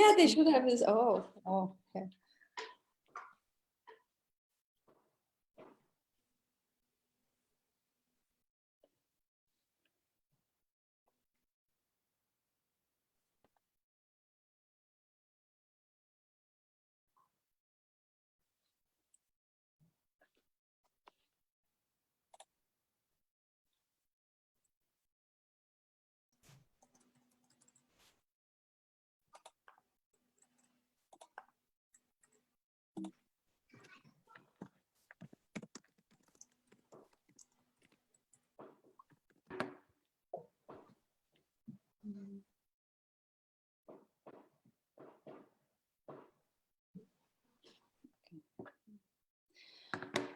Yeah, they should have this. Oh, okay.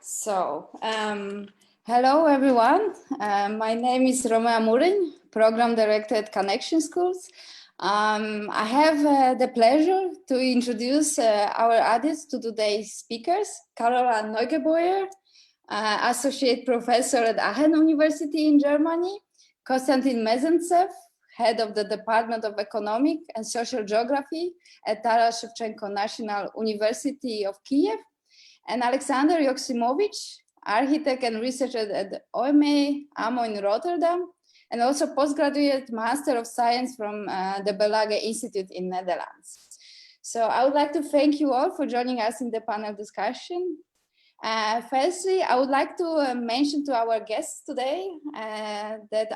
So, hello everyone. My name is Romea Muryń, Program Director at CANactions Schools. I have the pleasure to introduce our audience to today's speakers, Carola Neugebauer, Associate Professor at Aachen University in Germany, Kostyantyn Mezentsev, Head of the Department of Economic and Social Geography at Taras Shevchenko National University of Kyiv, and Aleksandar Joksimović, Architect and Researcher at OMA AMO in Rotterdam, and also Postgraduate Master of Science from the Belage Institute in Netherlands. So I would like to thank you all for joining us in the panel discussion. Firstly, I would like to mention to our guests today that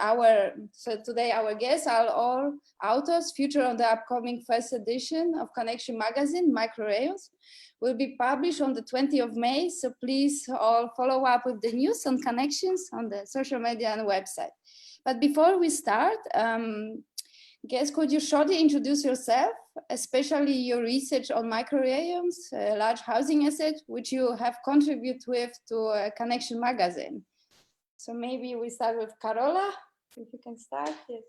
today our guests are all authors featured on the upcoming first edition of CANaction magazine, Mikrorayons, will be published on the 20th of May. So please all follow up with the news on CANactions on the social media and website. But before we start, guess could you shortly introduce yourself, especially your research on Mikrorayons, large housing asset, which you have contributed with to CANaction magazine. So maybe we start with Carola, if you can start. Yes.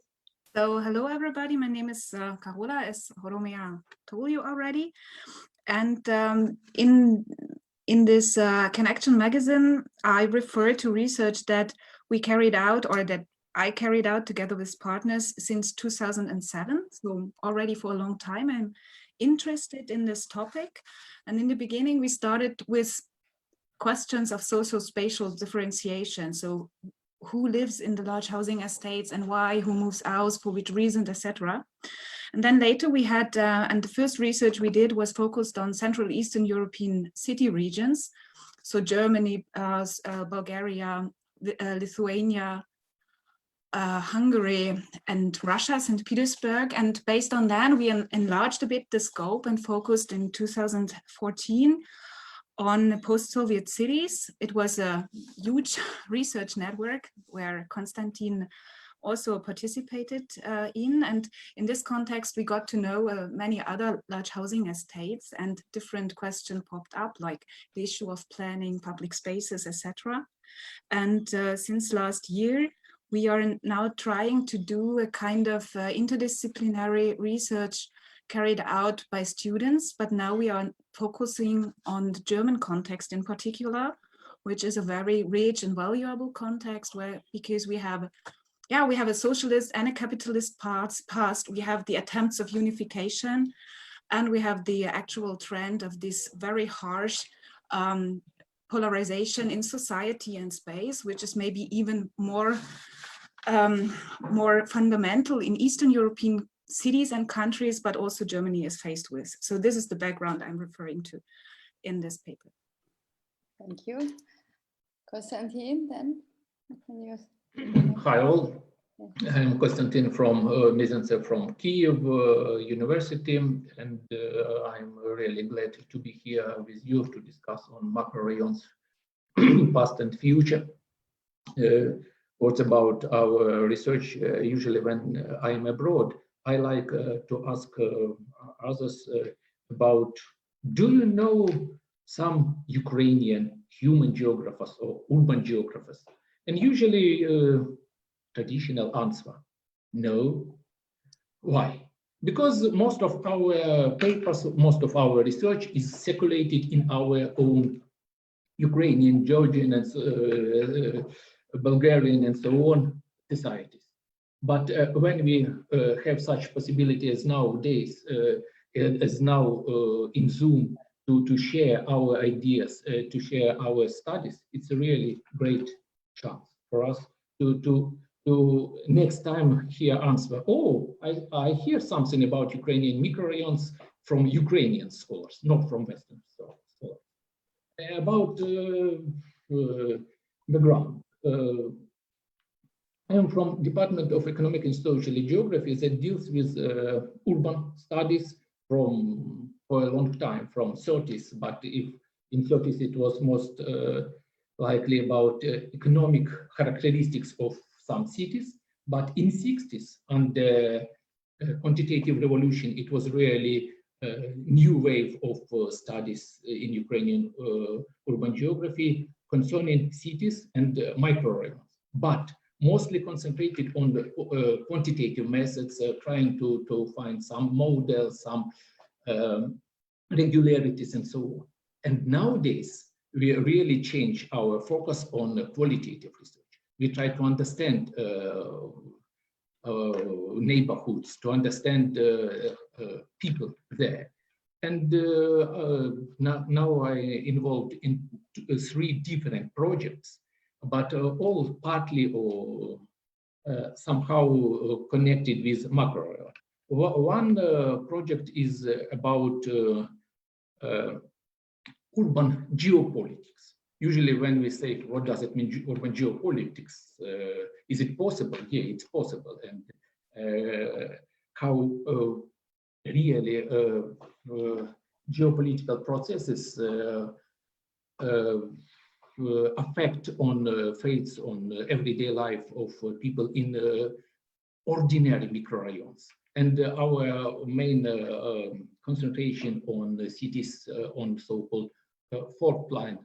So hello everybody, my name is Carola, as Romea told you already. And in this CANaction magazine, I refer to research that we carried out, or that I carried out together with partners since 2007. So already for a long time, I'm interested in this topic. And in the beginning, we started with questions of social-spatial differentiation. So who lives in the large housing estates and why, who moves out, for which reasons, etc. And then later we had, and the first research we did was focused on Central Eastern European city regions. So Germany, Bulgaria, Lithuania, Hungary and Russia, St. Petersburg. And based on that, we enlarged a bit the scope and focused in 2014 on post-Soviet cities. It was a huge research network where Kostyantyn also participated in. And in this context, we got to know many other large housing estates, and different questions popped up, like the issue of planning, public spaces, etc. And since last year, we are now trying to do a kind of interdisciplinary research carried out by students, but now we are focusing on the German context in particular, which is a very rich and valuable context because we have a socialist and a capitalist past, we have the attempts of unification, and we have the actual trend of this very harsh polarization in society and space, which is maybe even more fundamental in Eastern European cities and countries, but also Germany is faced with. So this is the background I'm referring to in this paper. Thank you. Kostyantyn, then. Hi all. I'm Kostyantyn from Mezentsev from Kyiv University, and I'm really glad to be here with you to discuss on Mikrorayons past and future. What about our research? Usually when I'm abroad, I like to ask others about, do you know some Ukrainian human geographers or urban geographers? And usually traditional answer, no. Why? Because most of our papers, most of our research is circulated in our own Ukrainian, Georgian, and Bulgarian, and so on societies. But when we have such possibilities nowadays is now in Zoom to share our ideas, to share our studies. It's a really great chance for us to next time hear answer. Oh, I hear something about Ukrainian microrayons from Ukrainian scholars, not from Western scholars. About background. I am from Department of Economic and Social Geography that deals with urban studies for a long time, from 30s, but if in 30s it was most likely about economic characteristics of some cities, but in 60s under quantitative revolution, it was really a new wave of studies in Ukrainian urban geography concerning cities and microrayons, but mostly concentrated on the quantitative methods, trying to find some models, some regularities and so on. And nowadays, we really change our focus on qualitative research. We try to understand neighborhoods, to understand people there. And now I involved in 3 different projects, but all partly or somehow connected with macro. One project is about urban geopolitics. Usually when we say, what does it mean, urban geopolitics? Is it possible? Yeah, it's possible. And how really geopolitical processes affect on fates on everyday life of people in ordinary microrayons. And our main concentration on the cities on so-called fault line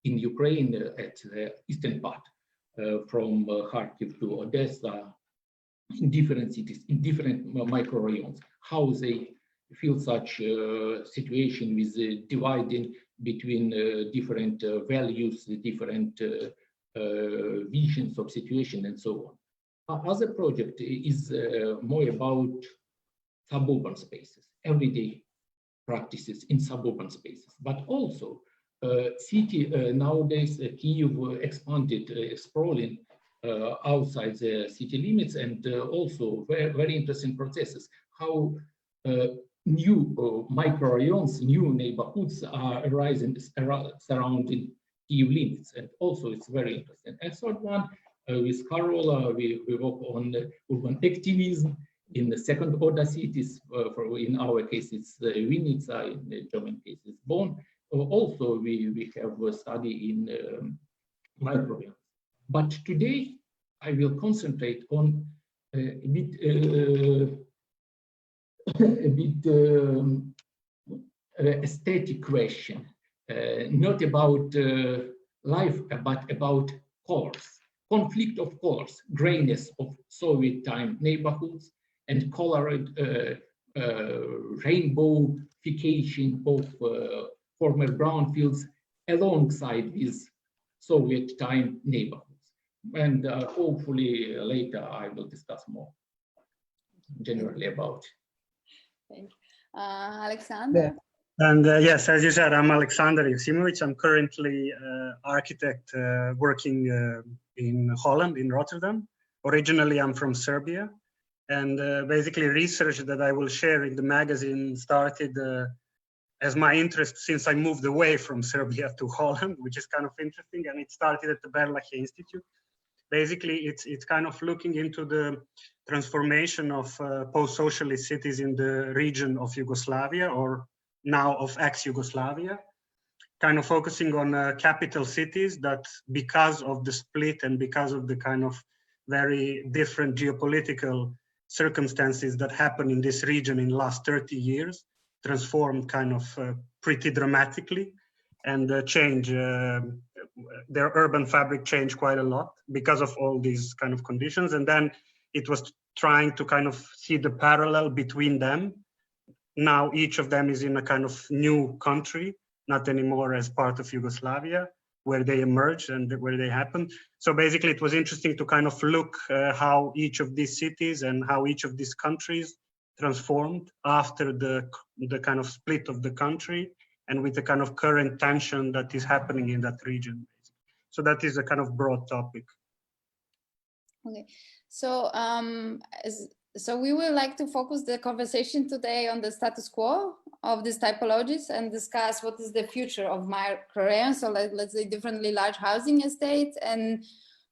in Ukraine at the eastern part, from Kharkiv to Odessa, in different cities, in different microrayons, how they feel such situation with dividing between different values, different visions of situation and so on. Other project is more about suburban spaces, everyday practices in suburban spaces, but also city nowadays, Kyiv expanded, sprawling outside the city limits, and also very interesting processes, how new microrayons, new neighborhoods are arising surrounding Kyiv limits, and also it's very interesting. And third one, with Carola, we work on urban activism in the second order cities. In our case, it's Vinica, in the German case, it's Bonn. Also, we have a study in microrayons. But today, I will concentrate on a bit aesthetic question, not about life, but about colors, conflict of colors, grayness of Soviet time neighborhoods, and colored rainbowification of former brownfields alongside with Soviet time neighborhoods. And hopefully later I will discuss more generally about. Thank you. Aleksandar? And yes, as you said, I'm Aleksandar Joksimović. I'm currently architect working in Holland, in Rotterdam. Originally, I'm from Serbia. And basically research that I will share in the magazine started as my interest since I moved away from Serbia to Holland, which is kind of interesting. And it started at the Berlage Institute. Basically, it's kind of looking into the transformation of post-socialist cities in the region of Yugoslavia, or now of ex-Yugoslavia, kind of focusing on capital cities that, because of the split and because of the kind of very different geopolitical circumstances that happened in this region in the last 30 years, transformed kind of pretty dramatically, and change their urban fabric changed quite a lot because of all these kind of conditions. And then it was trying to kind of see the parallel between them. Now each of them is in a kind of new country, not anymore as part of Yugoslavia, where they emerged and where they happened. So basically it was interesting to kind of look how each of these cities and how each of these countries transformed after the kind of split of the country and with the kind of current tension that is happening in that region. So that is a kind of broad topic. Okay, so so we would like to focus the conversation today on the status quo of these typologies and discuss what is the future of Mikrorayons, so let's say differently large housing estates, and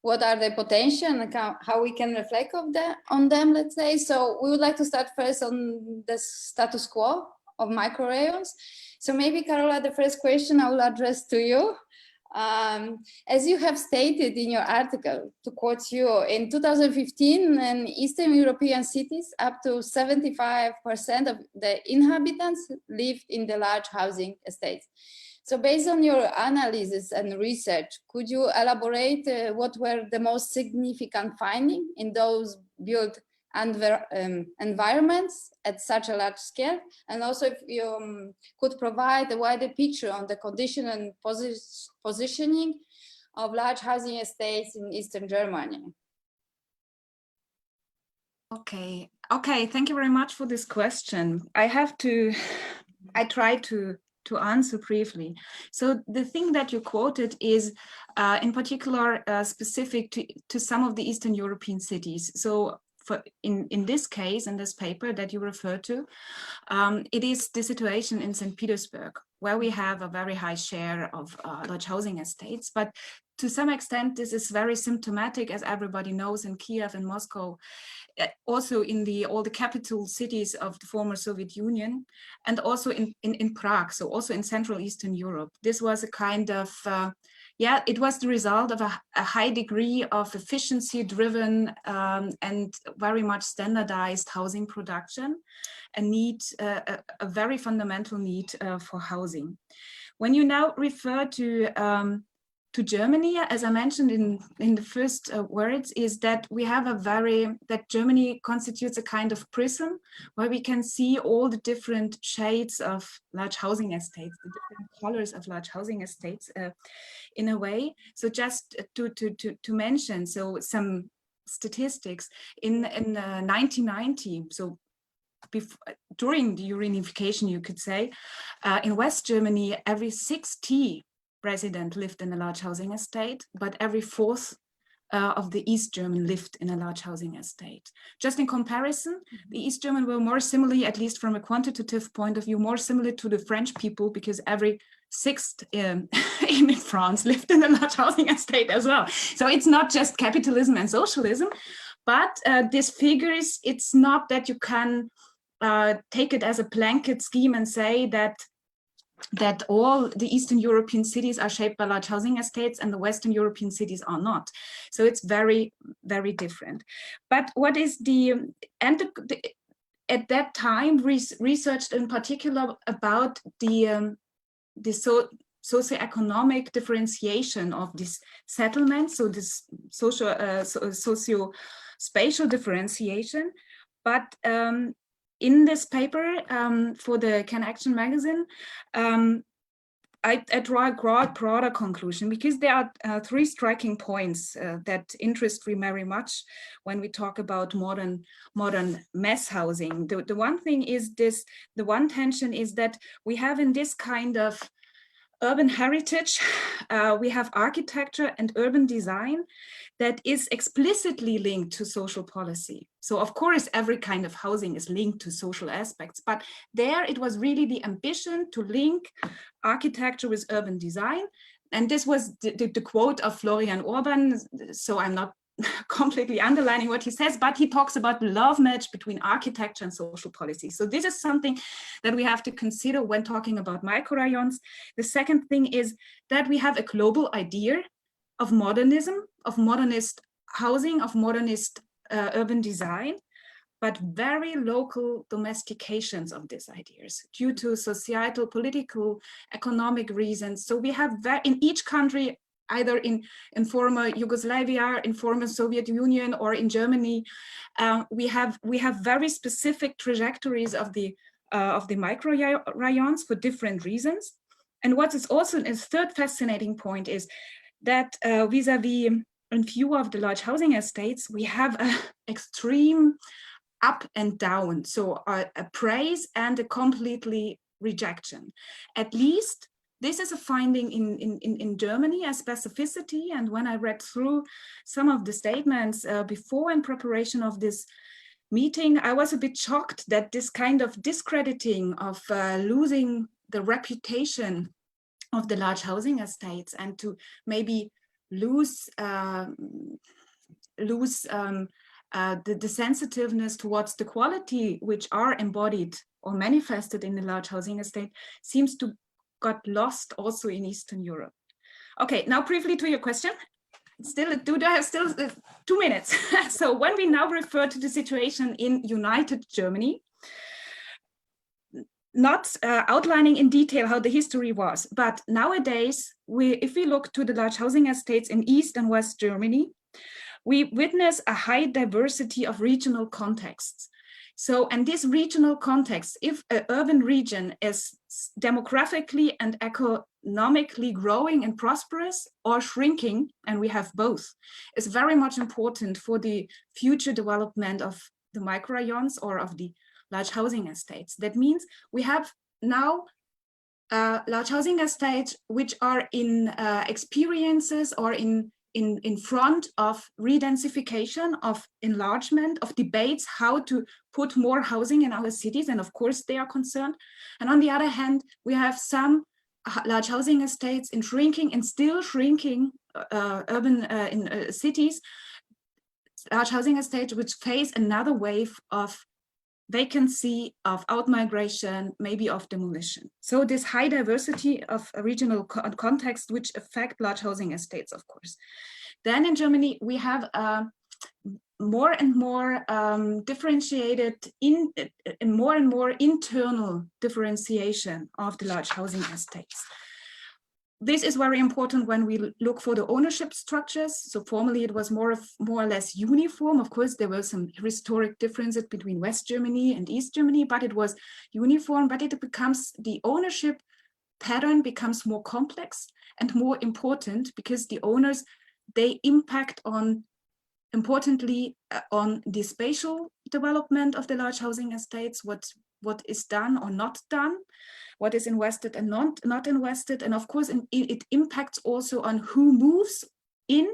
what are the potential and how we can reflect on them, let's say. So we would like to start first on the status quo of Mikrorayons. So maybe, Carola, the first question I will address to you. As you have stated in your article, to quote you, in 2015, in Eastern European cities, up to 75% of the inhabitants lived in the large housing estates. So based on your analysis and research, could you elaborate what were the most significant findings in those built environments at such a large scale? And also if you could provide a wider picture on the condition and positioning of large housing estates in Eastern Germany. Okay, thank you very much for this question. I try to answer briefly. So the thing that you quoted is in particular specific to some of the Eastern European cities. So in this case, in this paper that you refer to, it is the situation in St. Petersburg, where we have a very high share of large housing estates. But to some extent, this is very symptomatic, as everybody knows, in Kyiv and Moscow, also in all the capital cities of the former Soviet Union, and also in Prague, so also in Central Eastern Europe. This was a kind of it was the result of a high degree of efficiency-driven and very much standardized housing production, a very fundamental need for housing. When you now refer to Germany, as I mentioned in the first words, is that we have that Germany constitutes a kind of prism where we can see all the different shades of large housing estates, the different colors of large housing estates in a way. So just to mention, so some statistics in 1990, so during the Uranification, you could say, in West Germany, every 60 resident lived in a large housing estate, but every fourth of the East German lived in a large housing estate. Just in comparison, the East German were more similarly, at least from a quantitative point of view, more similar to the French people, because every sixth in France lived in a large housing estate as well. So it's not just capitalism and socialism, but these figures, it's not that you can take it as a blanket scheme and say that all the Eastern European cities are shaped by large housing estates and the Western European cities are not. So it's very, very different. But what is at that time, researched in particular about the socioeconomic differentiation of this settlement, so this socio-spatial differentiation. But in this paper for the CANactions magazine, I draw a broader conclusion, because there are three striking points that interest me very much when we talk about modern mass housing. The one thing is this, the one tension is that we have in this kind of urban heritage, we have architecture and urban design that is explicitly linked to social policy. So of course, every kind of housing is linked to social aspects, but there it was really the ambition to link architecture with urban design. And this was the quote of Florian Orban, so I'm not completely underlining what he says, but he talks about the love match between architecture and social policy. So this is something that we have to consider when talking about Mikrorayons. The second thing is that we have a global idea of modernism, of modernist housing, of modernist urban design, but very local domestications of these ideas due to societal, political, economic reasons. So we have in each country, either in former Yugoslavia, in former Soviet Union, or in Germany, we have very specific trajectories of the Mikrorayons for different reasons. And what is also a third fascinating point is that vis-a-vis in view of the large housing estates, we have an extreme up and down, so a praise and a completely rejection. At least this is a finding in Germany as specificity. And when I read through some of the statements before in preparation of this meeting, I was a bit shocked that this kind of discrediting of losing the reputation of the large housing estates and to maybe lose the sensitiveness towards the quality which are embodied or manifested in the large housing estate seems to got lost also in Eastern Europe. Okay, now briefly to your question. I have still 2 minutes. So when we now refer to the situation in United Germany, not outlining in detail how the history was, but nowadays, if we look to the large housing estates in East and West Germany, we witness a high diversity of regional contexts. So, and this regional context, if an urban region is demographically and economically growing and prosperous or shrinking, and we have both, is very much important for the future development of the microrayons or of the large housing estates. That means we have now large housing estates which are in experiences or in front of redensification, of enlargement, of debates, how to put more housing in our cities, and of course they are concerned. And on the other hand, we have some large housing estates in shrinking and still shrinking urban cities, large housing estates which face another wave of vacancy, of outmigration, maybe of demolition. So this high diversity of regional context which affect large housing estates, of course. Then in Germany, we have more and more differentiated, more and more internal differentiation of the large housing estates. This is very important when we look for the ownership structures. So formerly it was more or less uniform. Of course, there were some historic differences between West Germany and East Germany, but it was uniform. But it becomes, the ownership pattern becomes more complex and more important because the owners, they impact on, importantly, on the spatial development of the large housing estates, what is done or not done, what is invested and not invested. And of course, it impacts also on who moves in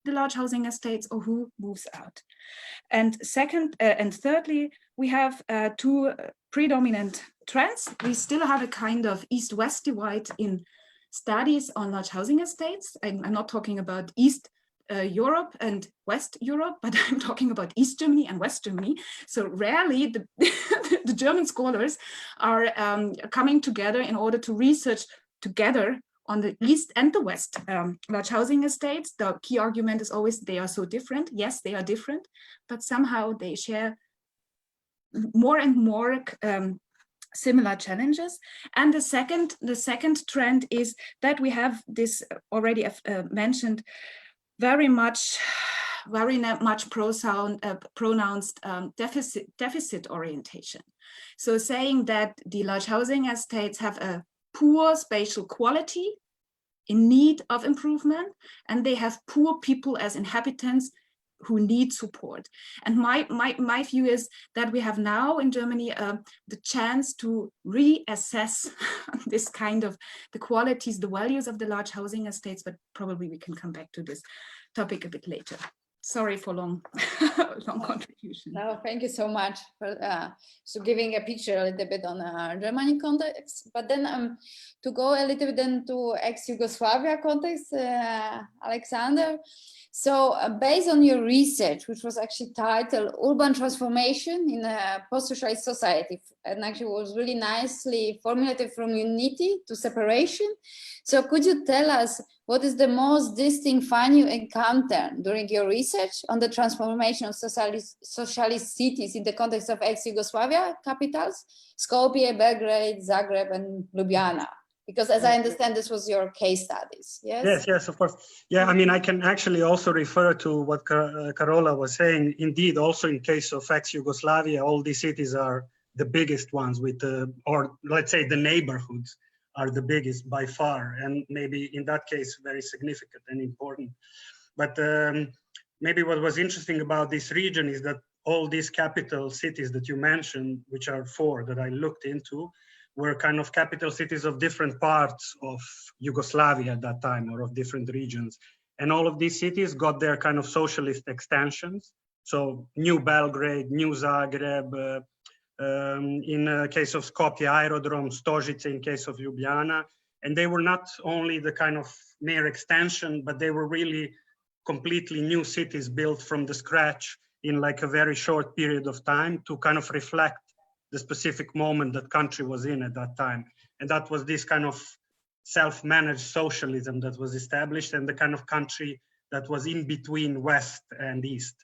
the large housing estates or who moves out. And thirdly, we have two predominant trends. We still have a kind of East-West divide in studies on large housing estates. I'm not talking about East Europe and West Europe, but I'm talking about East Germany and West Germany. So rarely the German scholars are coming together in order to research together on the East and the West large housing estates. The key argument is always they are so different. Yes, they are different, but somehow they share more and more similar challenges. And the second trend is that we have this already mentioned very much pronounced deficit orientation. So saying that the large housing estates have a poor spatial quality in need of improvement, and they have poor people as inhabitants who need support. And my view is that we have now in Germany the chance to reassess this kind of the qualities, the values of the large housing estates, but probably we can come back to this topic a bit later. Sorry for long contribution. No, thank you so much for giving a picture a little bit on Germany context, but then to go a little bit into ex-Yugoslavia context, Aleksandar. So based on your research, which was actually titled Urban Transformation in a Post-Socialist Society, and actually was really nicely formulated from unity to separation. So could you tell us what is the most distinct find you encountered during your research on the transformation of socialist cities in the context of ex-Yugoslavia capitals, Skopje, Belgrade, Zagreb, and Ljubljana? Because as I understand, this was your case studies, yes? Yes, of course. Yeah, I mean, I can actually also refer to what Carola was saying. Indeed, also in case of ex-Yugoslavia, all these cities are the biggest ones with, or let's say the neighborhoods are the biggest by far. And maybe in that case, very significant and important. But maybe what was interesting about this region is that all these capital cities that you mentioned, which are 4 that I looked into, were kind of capital cities of different parts of Yugoslavia at that time, or of different regions. And all of these cities got their kind of socialist extensions. So New Belgrade, New Zagreb, in case of Skopje, Aerodrome, Stožice in case of Ljubljana. And they were not only the kind of mere extension, but they were really completely new cities built from the scratch in like a very short period of time to kind of reflect the specific moment that country was in at that time. And that was this kind of self-managed socialism that was established, and the kind of country that was in between West and East.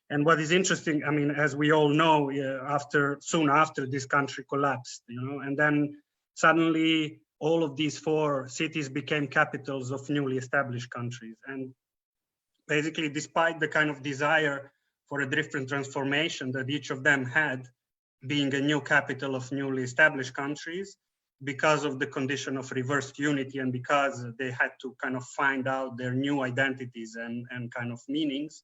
And what is interesting, I mean, as we all know, soon after this country collapsed, you know, and then suddenly all of these 4 cities became capitals of newly established countries. And basically, despite the kind of desire for a different transformation that each of them had, being a new capital of newly established countries, because of the condition of reversed unity and because they had to kind of find out their new identities and kind of meanings,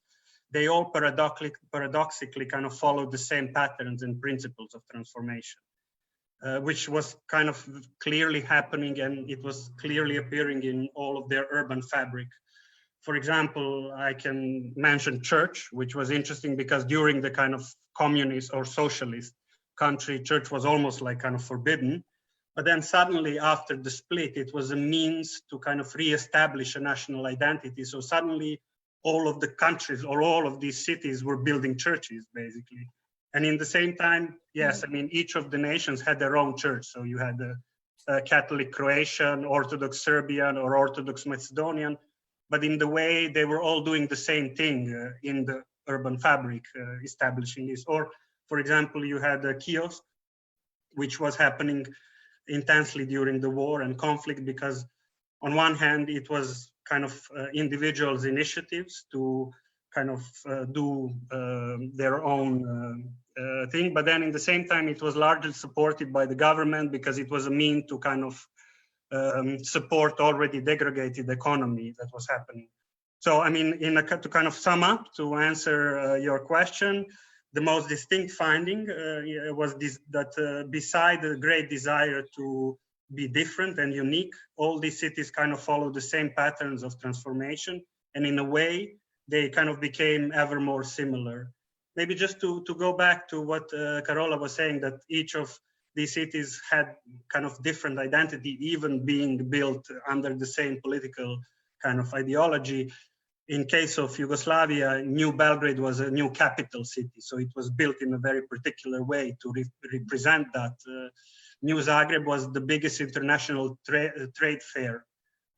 they all paradoxically kind of followed the same patterns and principles of transformation, which was kind of clearly happening, and it was clearly appearing in all of their urban fabric. For example, I can mention church, which was interesting because during the kind of communist or socialist country, church was almost like kind of forbidden. But then suddenly after the split, it was a means to kind of reestablish a national identity. So suddenly all of the countries or all of these cities were building churches, basically. And in the same time, yes, I mean, each of the nations had their own church. So you had a Catholic Croatian, Orthodox Serbian, or Orthodox Macedonian. But in the way they were all doing the same thing in the urban fabric, establishing this. Or, for example, you had a kiosk, which was happening intensely during the war and conflict, because on one hand, it was kind of individuals' initiatives to kind of do their own thing. But then in the same time, it was largely supported by the government because it was a mean to kind of support already degraded economy that was happening. So, I mean, to kind of sum up, to answer your question, the most distinct finding was this, that beside the great desire to be different and unique, all these cities kind of follow the same patterns of transformation. And in a way, they kind of became ever more similar. Maybe just to go back to what Carola was saying, that each of these cities had kind of different identity, even being built under the same political kind of ideology. In case of Yugoslavia, New Belgrade was a new capital city. So it was built in a very particular way to represent that. New Zagreb was the biggest international trade fair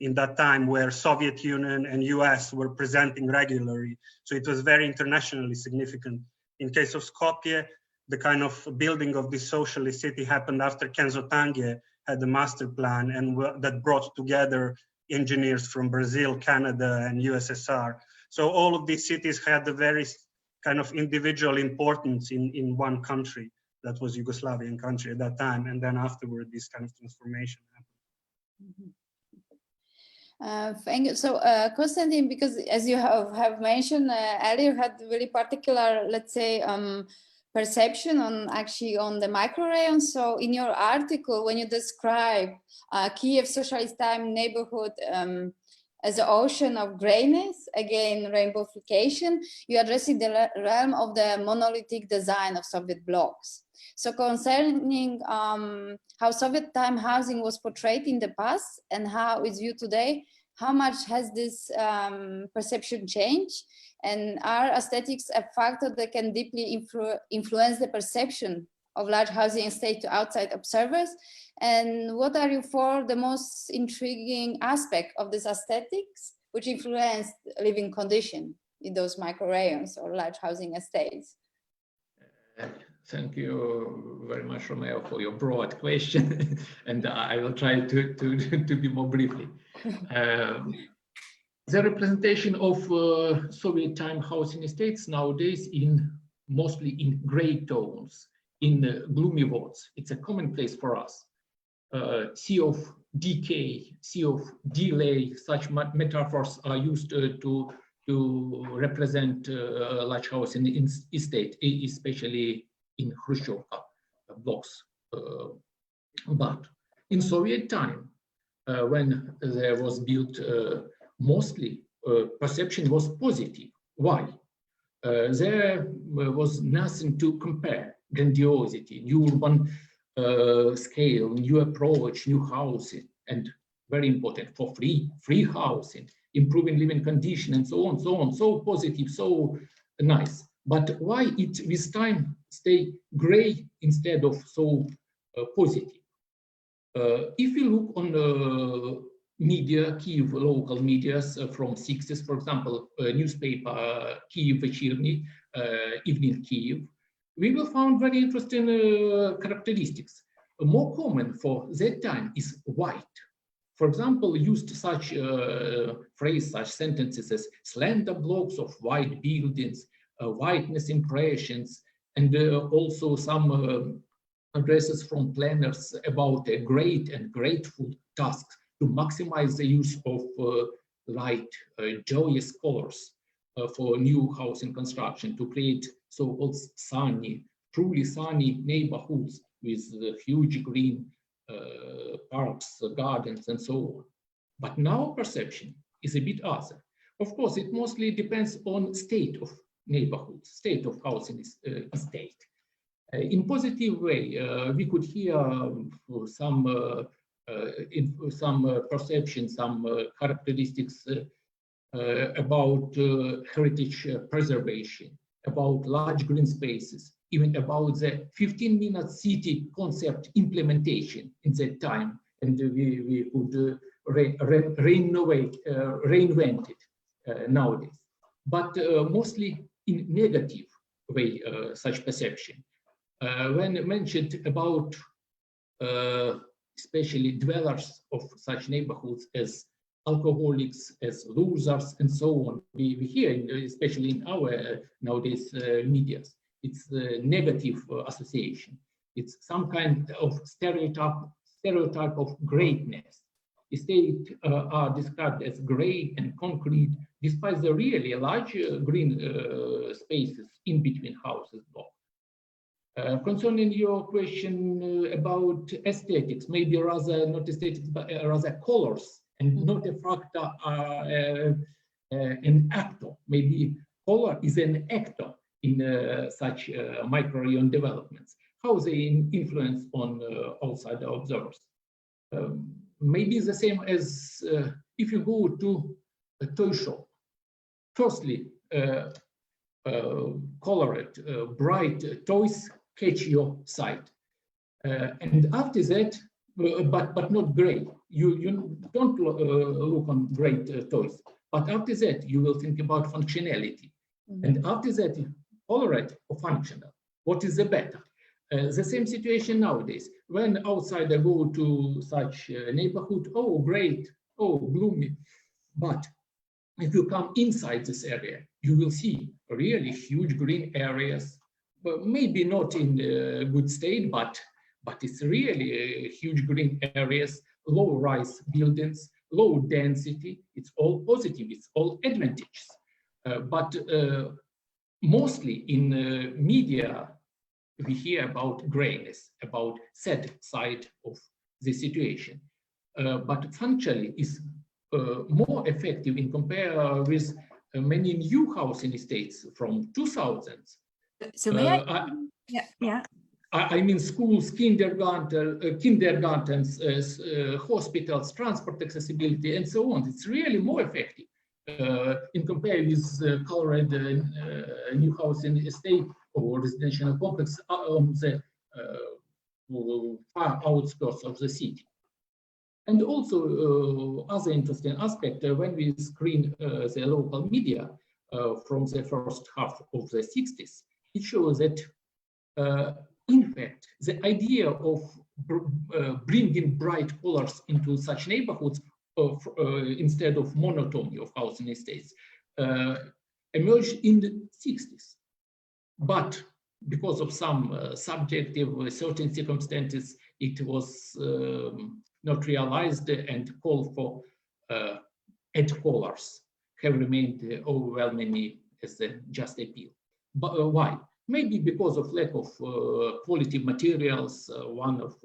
in that time, where Soviet Union and US were presenting regularly. So it was very internationally significant. In case of Skopje, the kind of building of this socialist city happened after Kenzo Tange had the master plan, and that brought together engineers from Brazil, Canada, and USSR. So all of these cities had a very kind of individual importance in one country that was Yugoslavian country at that time. And then afterward, this kind of transformation happened. Thank you. So, Kostyantyn, because as you have mentioned earlier, had really particular, let's say, perception on the Mikrorayons. So in your article, when you describe Kyiv socialist time neighborhood as an ocean of grayness, again, rainbowification, you addressing the realm of the monolithic design of Soviet blocks. So concerning how Soviet time housing was portrayed in the past and how it's viewed today, how much has this perception changed? And are aesthetics a factor that can deeply influence the perception of large housing estates to outside observers? And what are you for the most intriguing aspect of this aesthetics, which influence living condition in those Mikrorayons or large housing estates? Thank you very much, Romeo, for your broad question, and I will try to be more briefly. The representation of Soviet time housing estates nowadays mostly in gray tones, in gloomy words. It's a commonplace for us. Sea of decay, sea of delay, such metaphors are used to to represent large housing in estate, especially in Khrushchevka blocks. But in Soviet time, when there was built mostly, perception was positive. Why? There was nothing to compare. Grandiosity, new urban scale, new approach, new housing, and very important for free housing, improving living condition, and so on, so on. So positive, so nice. But why it with time stay gray instead of so positive? If you look on media, Kyiv local medias from 60s, for example, newspaper Kyiv Вечірній, Evening Kyiv, we will find very interesting characteristics. More common for that time is white. For example, used such phrase, such sentences as slender blocks of white buildings, whiteness impressions, and also some addresses from planners about a great and grateful task to maximize the use of light, joyous colors for new housing construction, to create so-called sunny, truly sunny neighborhoods with huge green parks, gardens, and so on. But now perception is a bit other. Of course, it mostly depends on state of neighborhoods, state of housing estate. In positive way, we could hear some perception, some characteristics about heritage preservation, about large green spaces, even about the 15-minute city concept implementation in that time, and we could reinvent it nowadays. But mostly in negative way, such perception. When mentioned about especially dwellers of such neighborhoods as alcoholics, as losers, and so on, we hear, especially in our nowadays medias, it's a negative association. It's some kind of stereotype of greatness. Estates are described as gray and concrete, despite the really large green spaces in between houses block. Concerning your question about aesthetics, maybe rather not aesthetics, but rather colors, and not a factor, an actor. Maybe color is an actor in such microrayon developments. How they influence on outside observers? Maybe the same as if you go to a toy shop. Firstly, colored, bright toys catch your sight, and after that, but not gray. You don't look on great toys, but after that you will think about functionality, and after that, colored or functional. What is the better? The same situation nowadays. When outsider go to such neighborhood, oh great, oh gloomy, but if you come inside this area, you will see really huge green areas, but maybe not in good state, but it's really huge green areas, low-rise buildings, low density. It's all positive, it's all advantages. But mostly in media, we hear about grayness, about sad side of the situation. But functionally is more effective in compare with many new housing estates from 2000s. So may I? I mean schools, kindergartens, hospitals, transport accessibility, and so on. It's really more effective in compare with colored new housing estate or residential complex on the far outskirts of the city. And also other interesting aspect, when we screen the local media from the first half of the 60s, it shows that in fact, the idea of bringing bright colors into such neighborhoods instead of monotony of housing estates emerged in the 60s. But because of some subjective certain circumstances, it was not realized and called for add colors. have remained overwhelmingly as a just appeal. But why? Maybe because of lack of quality materials, one of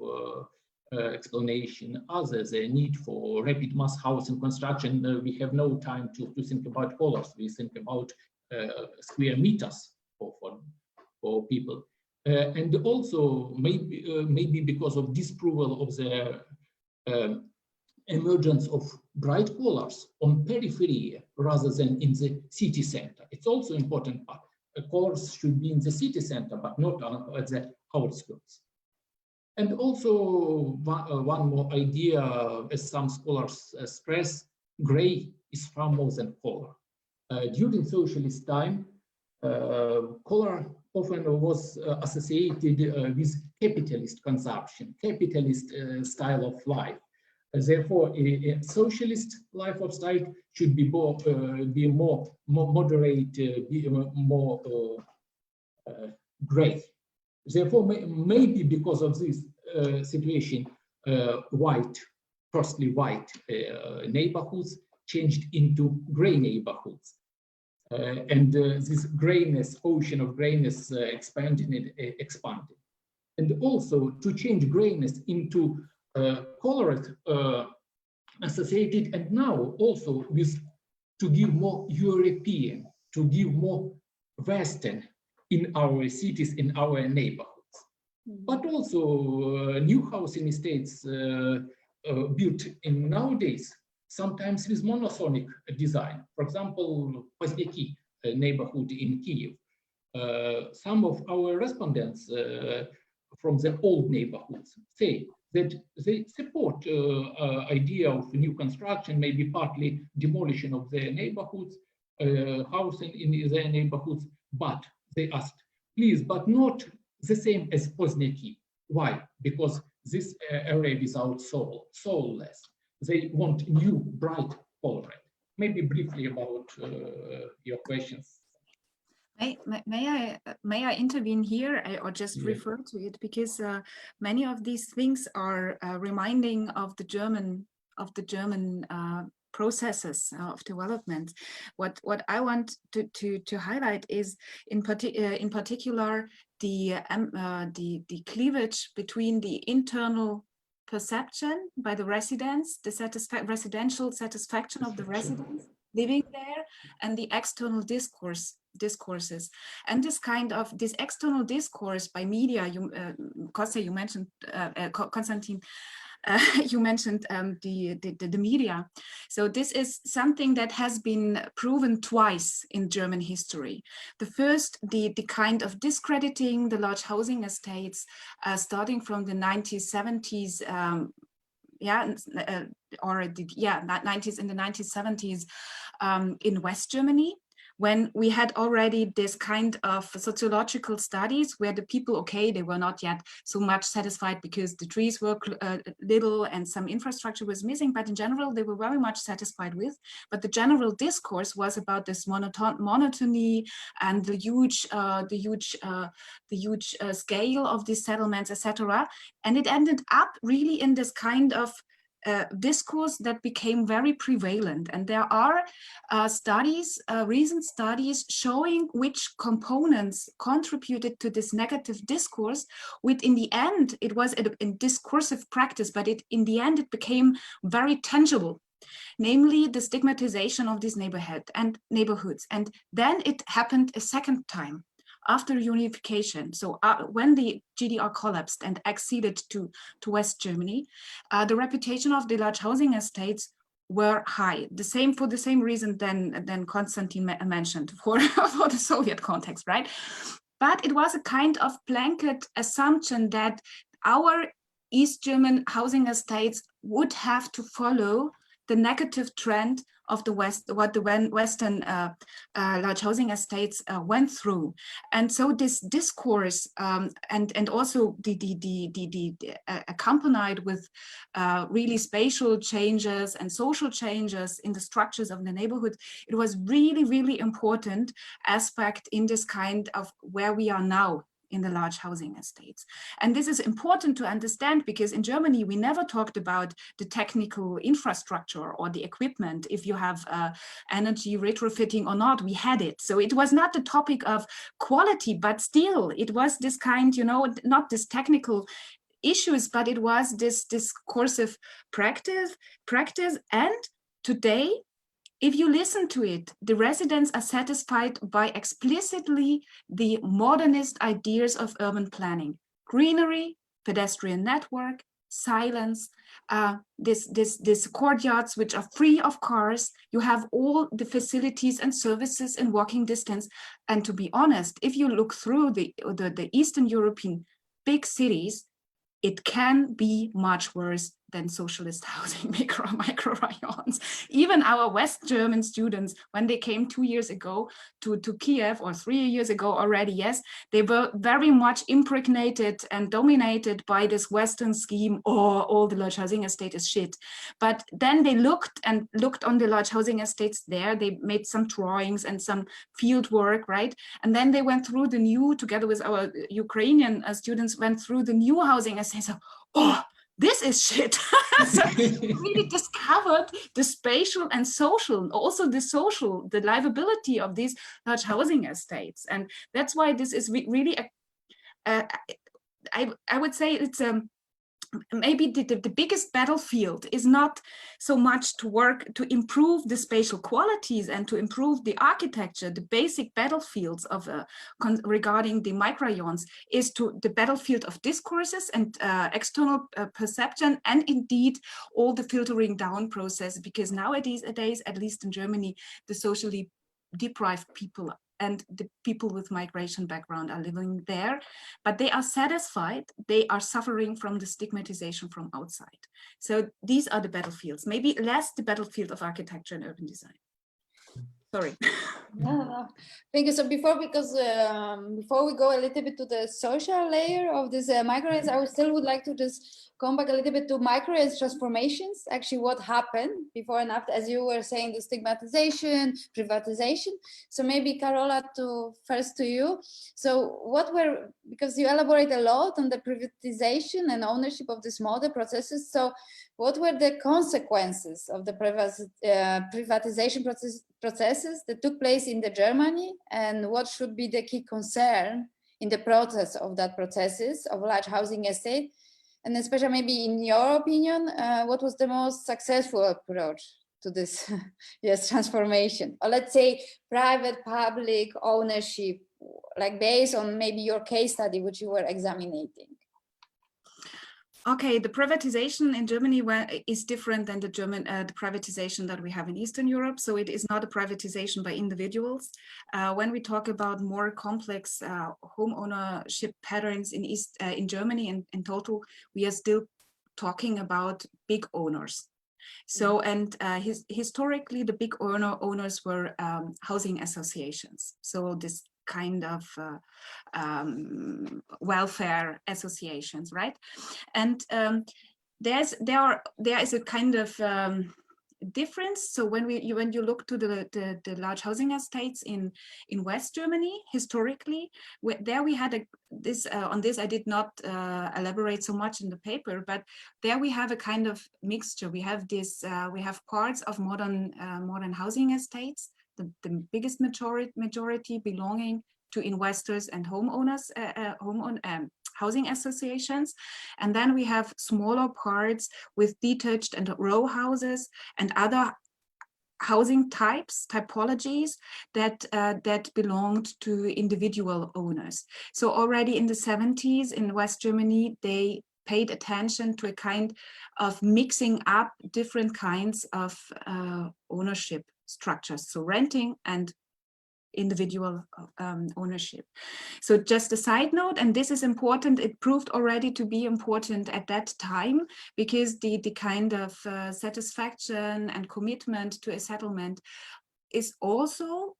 explanation. Others, a need for rapid mass housing construction. We have no time to think about colors. We think about square meters for people. And also maybe because of disapproval of the emergence of bright colors on periphery rather than in the city center. It's also important part. Colors should be in the city center, but not at the outskirts. And also one more idea, as some scholars stress, gray is far more than color. During socialist time, color often was associated with capitalist consumption, capitalist style of life. Therefore, a socialist lifestyle should be more moderate, be more gray. Therefore, maybe because of this situation, firstly white neighborhoods changed into gray neighborhoods. And this grayness, ocean of grayness expanded. And also to change grayness into colored associated, and now also with to give more European, to give more Western in our cities, in our neighborhoods. But also new housing estates built in nowadays, sometimes with monophonic design. For example, Pozняki neighborhood in Kyiv. Some of our respondents from the old neighborhoods say that they support idea of new construction, maybe partly demolition of their neighborhoods, housing in their neighborhoods, but they asked, please, but not the same as Pozняki. Why? Because this area without soul, soulless. They want new, bright color. Maybe briefly about your questions. May I intervene here or just refer to it, because many of these things are reminding of the German processes of development. What I want to highlight is in particular the cleavage between the internal perception by the residents, the residential satisfaction of the residents living there, and the external discourses. And this external discourse by media, Kostya, you mentioned, Konstantin, you mentioned the media. So this is something that has been proven twice in German history. The first, the kind of discrediting the large housing estates, starting from the 1970s, 90s, in the 1970s in West Germany, when we had already this kind of sociological studies where the people, okay, they were not yet so much satisfied because the trees were little and some infrastructure was missing, but in general, they were very much satisfied with. But the general discourse was about this monotony and the huge scale of these settlements, etc. And it ended up really in this kind of discourse that became very prevalent. And there are recent studies showing which components contributed to this negative discourse, which in the end, it was a discursive practice, but in the end, it became very tangible, namely the stigmatization of these neighborhoods. And then it happened a second time, after unification. So when the GDR collapsed and acceded to West Germany, the reputation of the large housing estates were high. For the same reason than Konstantin mentioned, for the Soviet context, right? But it was a kind of blanket assumption that our East German housing estates would have to follow the negative trend of the West, what the Western large housing estates went through. And so this discourse and also the accompanied with really spatial changes and social changes in the structures of the neighborhood, it was really, really important aspect in this kind of where we are now in the large housing estates. And this is important to understand because in Germany, we never talked about the technical infrastructure or the equipment, if you have energy retrofitting or not, we had it. So it was not the topic of quality, but still it was this kind, you know, not this technical issues, but it was this discursive practice. And today, if you listen to it, the residents are satisfied by explicitly the modernist ideas of urban planning: greenery, pedestrian network, silence, this courtyards which are free of cars. You have all the facilities and services in walking distance. And to be honest, if you look through the Eastern European big cities, it can be much worse than socialist housing microrayons. Even our West German students, when they came 2 years ago to Kyiv, or 3 years ago already, yes, they were very much impregnated and dominated by this Western scheme, oh, all the large housing estate is shit. But then they looked on the large housing estates there, they made some drawings and some field work, right? And then they went through the new, together with our Ukrainian students, went through the new housing estates. So, oh, this is shit. So really discovered the spatial and social, also the social, the livability of these large housing estates. And that's why this is really, I would say it's maybe the biggest battlefield is not so much to work to improve the spatial qualities and to improve the architecture. The basic battlefields of regarding the microrayons is to the battlefield of discourses and external perception, and indeed all the filtering down process, because nowadays, at least in Germany, the socially deprived people and the people with migration background are living there, but they are satisfied. They are suffering from the stigmatization from outside. So these are the battlefields, maybe less the battlefield of architecture and urban design. Sorry. No. Thank you. So before we go a little bit to the social layer of this microrayons, I still would like to just come back a little bit to microrayons transformations. Actually, what happened before and after, as you were saying, the stigmatization, privatization. So maybe Carola, first to you. So because you elaborate a lot on the privatization and ownership of these model processes. So what were the consequences of the privatization processes that took place in Germany, and what should be the key concern in the process of that processes of large housing estate? And especially maybe in your opinion, what was the most successful approach to this transformation? Or let's say private public ownership, like based on maybe your case study, which you were examining. Okay, the privatization in Germany is different than the privatization that we have in Eastern Europe. So it is not a privatization by individuals. When we talk about more complex home ownership patterns in Germany in total, we are still talking about big owners. So, and historically, the big owners were housing associations. So this kind of welfare associations, right? And there is a kind of difference. So when you look to the large housing estates in West Germany historically, there we had on this I did not elaborate so much in the paper, but there we have a kind of mixture. We have we have parts of modern housing estates. The biggest majority belonging to investors and homeowners, housing associations. And then we have smaller parts with detached and row houses and other housing typologies that belonged to individual owners. So already in the 70s in West Germany, they paid attention to a kind of mixing up different kinds of ownership structures, so renting and individual ownership. So just a side note, and this is important, it proved already to be important at that time, because the kind of satisfaction and commitment to a settlement is also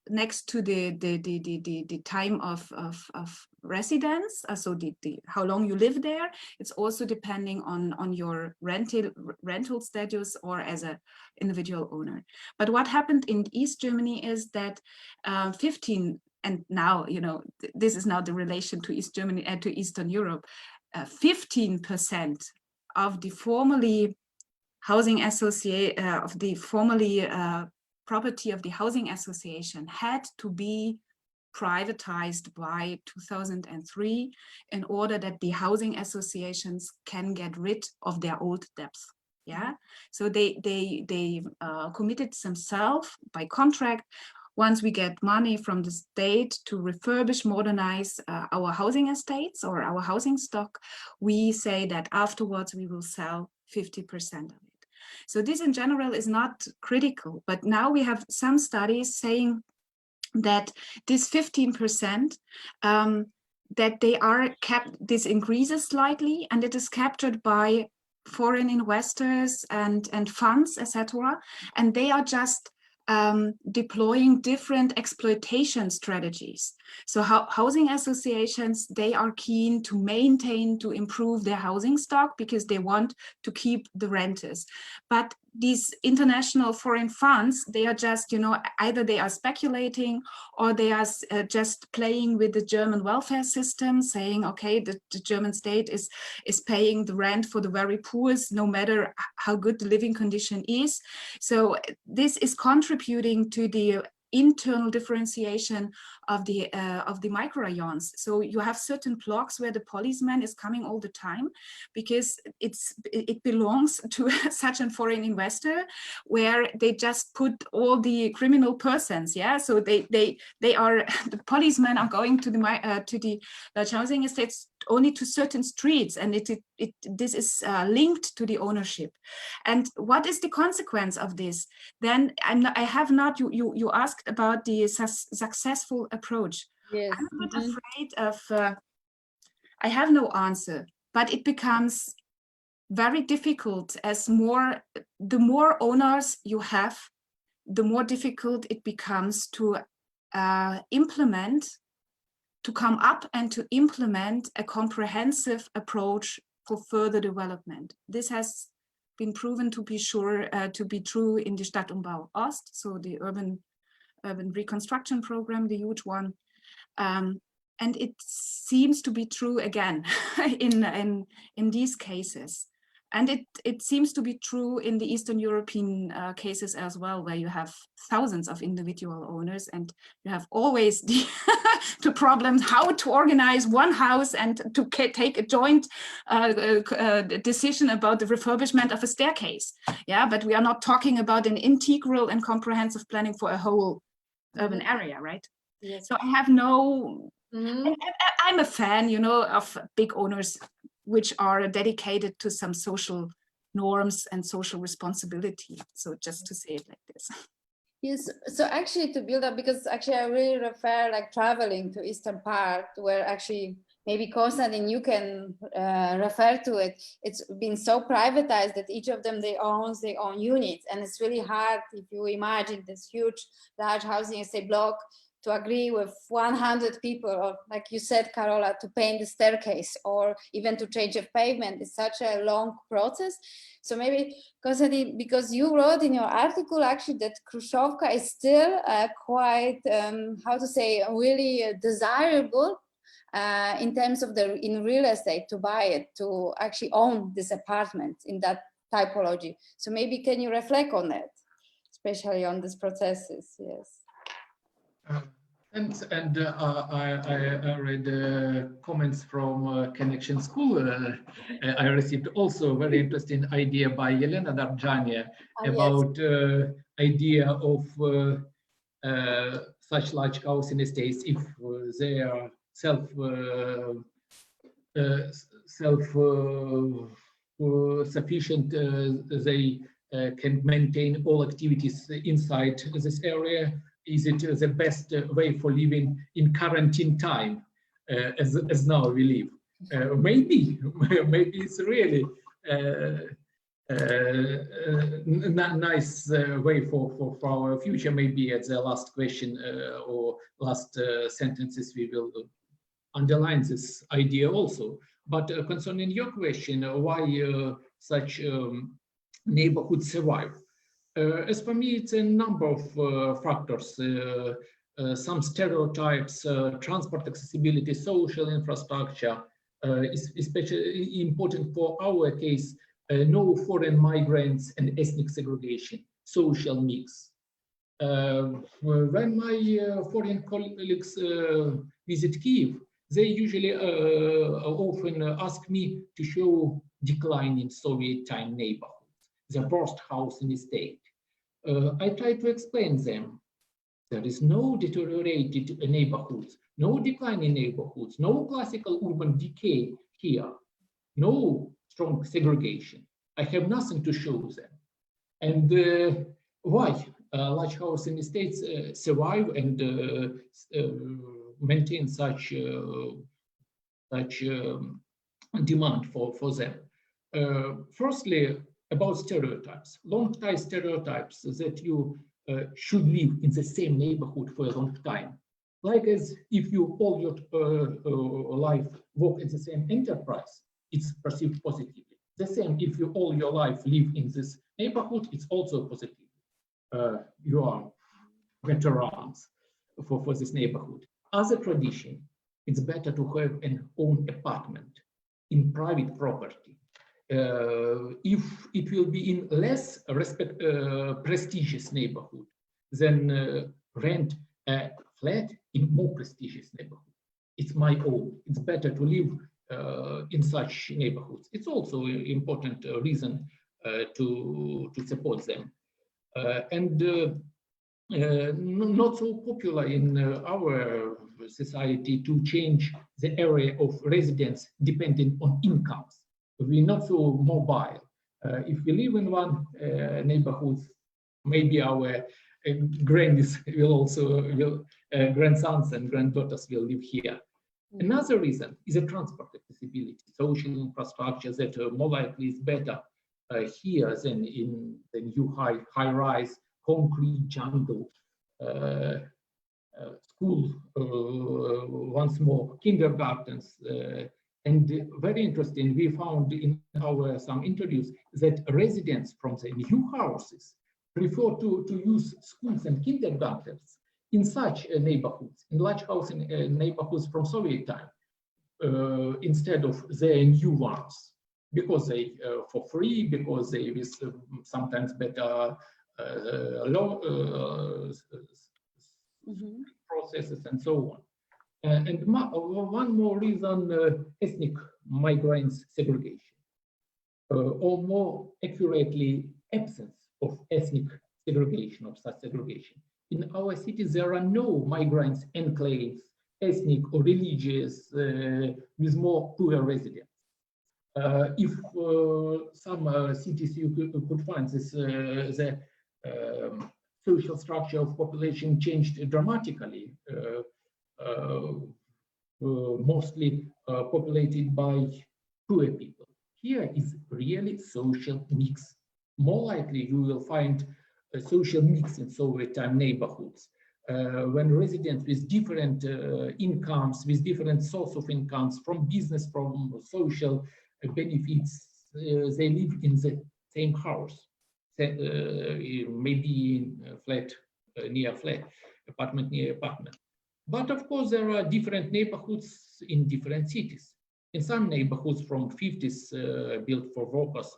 next to the time of residence, so the how long you live there. It's also depending on your rental status or as an individual owner. But what happened in East Germany is that 15 and now, you know, this is now the relation to East Germany and to Eastern Europe, 15% of the formerly housing associate of the formerly property of the housing association had to be privatized by 2003 in order that the housing associations can get rid of their old debts. Yeah, so they committed themselves by contract. Once we get money from the state to refurbish, modernize our housing estates or our housing stock, we say that afterwards we will sell 50% of it. So this in general is not critical, but now we have some studies saying that this 15%, that they are kept, this increases slightly, and it is captured by foreign investors and funds, etc. And they are just deploying different exploitation strategies. So housing associations, they are keen to maintain, to improve their housing stock because they want to keep the renters. But these international foreign funds, they are just, you know, either they are speculating or they are just playing with the German welfare system, saying, okay, the German state is paying the rent for the very poor, no matter how good the living condition is. So this is contributing to the internal differentiation of the microrayons. So you have certain blocks where the policeman is coming all the time because it belongs to such a foreign investor, where they just put all the criminal persons. Yeah, so they are, the policemen are going to the housing estates only to certain streets, and this is linked to the ownership. And what is the consequence of this? Then you asked about the successful approach. Yes. I'm not afraid of, I have no answer, but it becomes very difficult as the more owners you have, the more difficult it becomes to come up and to implement a comprehensive approach for further development. This has been proven to be true in the Stadtumbau Ost, so the urban reconstruction program, the huge one, and it seems to be true again in these cases. And it seems to be true in the Eastern European cases as well, where you have thousands of individual owners, and you have always the problem how to organize one house and to take a joint decision about the refurbishment of a staircase. Yeah, but we are not talking about an integral and comprehensive planning for a whole urban area, right? Yes. So I have no, I'm a fan, you know, of big owners which are dedicated to some social norms and social responsibility. So just to say it like this. Yes, so actually to build up, because actually I really refer like traveling to Eastern part, where actually maybe Kostyantyn, you can refer to it. It's been so privatized that each of them, they own their own units. And it's really hard if you imagine this huge, large housing estate block to agree with 100 people, or like you said, Carola, to paint the staircase or even to change a pavement. It's such a long process. So maybe, Kostyantyn, because you wrote in your article actually that Khrushchevka is still quite, how to say, really desirable in terms of in real estate, to buy it, to actually own this apartment in that typology. So maybe can you reflect on that, especially on these processes? Yes. I read comments from Connection School. I received also a very interesting idea by Elena Darjania about idea of such large housing estates, if they are self-sufficient, they can maintain all activities inside this area. Is it the best way for living in quarantine time, as now we live? Maybe it's really nice way for our future. Maybe at the last question or last sentences we will underline this idea also. But concerning your question, why such neighborhoods survive? As for me, it's a number of factors. some stereotypes, transport accessibility, social infrastructure, is especially important for our case, no foreign migrants and ethnic segregation, social mix. When my foreign colleagues visit Kyiv, they usually often ask me to show decline in Soviet time neighborhoods, the worst house in the state. I try to explain them. There is no deteriorated neighborhoods, no decline in neighborhoods, no classical urban decay here, no strong segregation. I have nothing to show them. And why large houses in the states survive and maintain such demand for them? Firstly, about stereotypes, long-time stereotypes that you should live in the same neighborhood for a long time. Like as if you all your life work in the same enterprise, it's perceived positively. The same if you all your life live in this neighborhood, it's also positive. You are veterans for this neighborhood. As a tradition, it's better to have an own apartment in private property. If it will be in less prestigious neighborhood, then rent a flat in more prestigious neighborhood. It's my own. It's better to live in such neighborhoods. It's also an important reason to support them. And not so popular in our society to change the area of residence depending on incomes. We're not so mobile. If we live in one neighborhood, maybe our grannies will also, grandsons and granddaughters will live here. Another reason is a transport accessibility, social infrastructure that more likely is better here than in the new high-rise concrete jungle. School, once more, kindergartens. And very interesting, we found in our some interviews that residents from the new houses prefer to use schools and kindergartens in such neighborhoods, in large house neighborhoods from Soviet time, instead of the new ones, because they for free, because they with sometimes better processes and so on. And one more reason, ethnic migrants segregation, or more accurately, absence of ethnic segregation, of such segregation. In our cities, there are no migrants enclaves, ethnic or religious, with more poor residents. If some cities you could find this, the social structure of population changed dramatically, mostly populated by poor people. Here is really social mix. More likely you will find a social mix in Soviet time neighborhoods, when residents with different incomes, with different source of incomes, from business, from social benefits, they live in the same house, maybe in flat, near flat, apartment near apartment. But of course, there are different neighborhoods in different cities. In some neighborhoods from 50s, built for workers,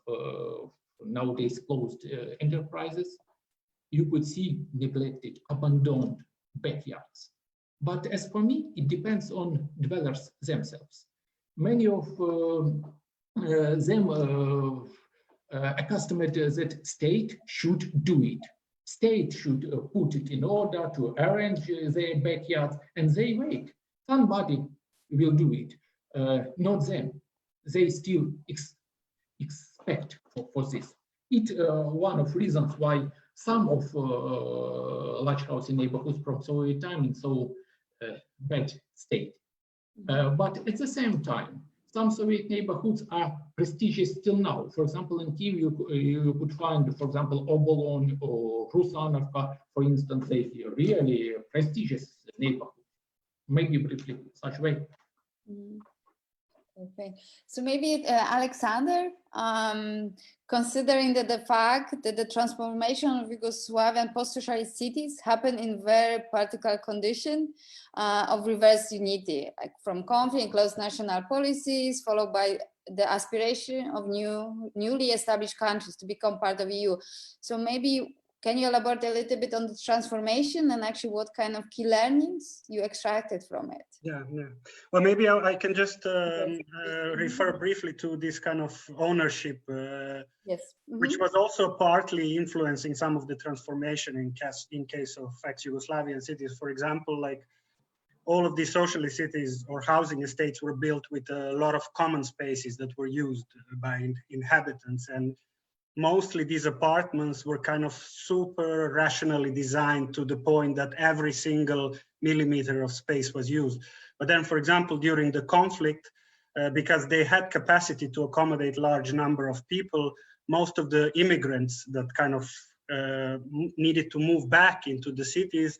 nowadays closed enterprises, you could see neglected, abandoned backyards. But as for me, it depends on dwellers themselves. Many of them accustomed that state should do it. State should put it in order to arrange their backyards, and they wait. Somebody will do it, not them. They still expect for this. It one of reasons why some of large housing neighborhoods from Soviet time in so bad state. But at the same time, some Soviet neighborhoods are prestigious still now. For example, in Kyiv, you could find, for example, Obolon or Rusanovka, for instance, they really prestigious neighborhoods. Maybe briefly such way. Okay, so maybe Aleksandar, considering that the fact that the transformation of Yugoslavian post-socialist cities happened in very particular condition of reverse unity, like from conflict and closed national policies, followed by the aspiration of newly established countries to become part of EU. So maybe can you elaborate a little bit on the transformation and actually what kind of key learnings you extracted from it? Yeah. Well, maybe I can just refer briefly to this kind of ownership, Yes. Mm-hmm. which was also partly influencing some of the transformation in case of ex-Yugoslavian cities. For example, like all of these socialist cities or housing estates were built with a lot of common spaces that were used by inhabitants, and mostly these apartments were kind of super rationally designed to the point that every single millimeter of space was used. But then, for example, during the conflict, because they had capacity to accommodate large number of people, most of the immigrants that kind of needed to move back into the cities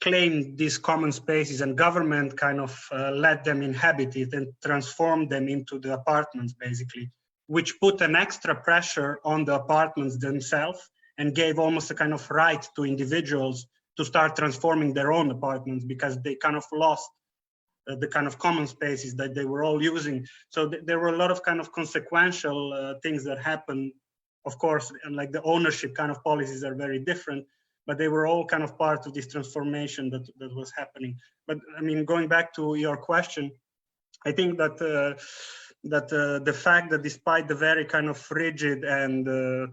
claimed these common spaces, and government kind of let them inhabit it and transformed them into the apartments, basically, which put an extra pressure on the apartments themselves and gave almost a kind of right to individuals to start transforming their own apartments, because they kind of lost the kind of common spaces that they were all using. So there were a lot of kind of consequential things that happened, of course, and like the ownership kind of policies are very different, but they were all kind of part of this transformation that was happening. But I mean, going back to your question, I think that the fact that despite the very kind of rigid and